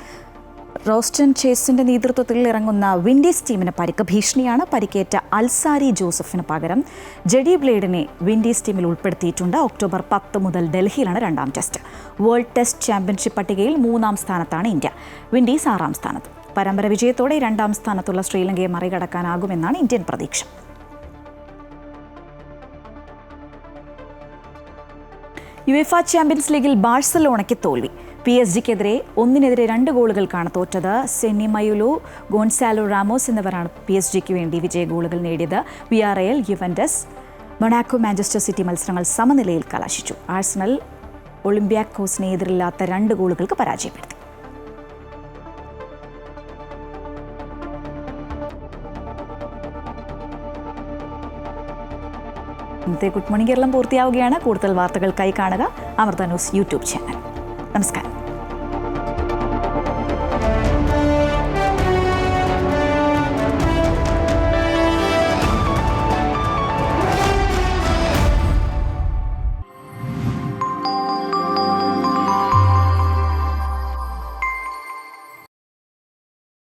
റോസ്റ്റൺ ചേസിന്റെ നേതൃത്വത്തിൽ ഇറങ്ങുന്ന വിൻഡീസ് ടീമിന് പരിക്ക് ഭീഷണിയാണ്. പരിക്കേറ്റ അൽസാരി ജോസഫിന് പകരം ജഡി ബ്ലേഡിനെ വിൻഡീസ് ടീമിൽ ഉൾപ്പെടുത്തിയിട്ടുണ്ട്. ഒക്ടോബർ 10 മുതൽ ഡൽഹിയിലാണ് 2ാം ടെസ്റ്റ്. വേൾഡ് ടെസ്റ്റ് ചാമ്പ്യൻഷിപ്പ് പട്ടികയിൽ 3ാം സ്ഥാനത്താണ് ഇന്ത്യ. വിൻഡീസ് 6ാം സ്ഥാനത്ത്. പരമ്പര വിജയത്തോടെ 2ാം സ്ഥാനത്തുള്ള ശ്രീലങ്കയെ മറികടക്കാനാകുമെന്നാണ് ഇന്ത്യൻ പ്രതീക്ഷ. യുവേഫ ചാമ്പ്യൻസ് ലീഗിൽ ബാഴ്സലോണയ്ക്ക് തോൽവി. PSG-ക്കെതിരെ 1-2 ഗോളുകൾക്കാണ് തോറ്റത്. സെന്നി മയുലു, ഗോൺസാലോ റാമോസ് എന്നിവരാണ് PSG-ക്ക് വേണ്ടി വിജയ ഗോളുകൾ നേടിയത്. വിയാറയൽ, യുവന്റസ്, മൊണാക്കോ, മാഞ്ചസ്റ്റർ സിറ്റി മത്സരങ്ങൾ സമനിലയിൽ കലാശിച്ചു. ആഴ്സണൽ ഒളിമ്പ്യാക്കോസിനെ എതിരില്ലാത്ത 2 ഗോളുകൾക്ക് പരാജയപ്പെടുത്തി. ഇന്നത്തെ ഗുഡ് മോർണിംഗ് കേരളം പൂർത്തിയാവുകയാണ്. കൂടുതൽ വാർത്തകൾക്കായി കാണുക അമൃത ന്യൂസ് യൂട്യൂബ് ചാനൽ. നമസ്കാരം.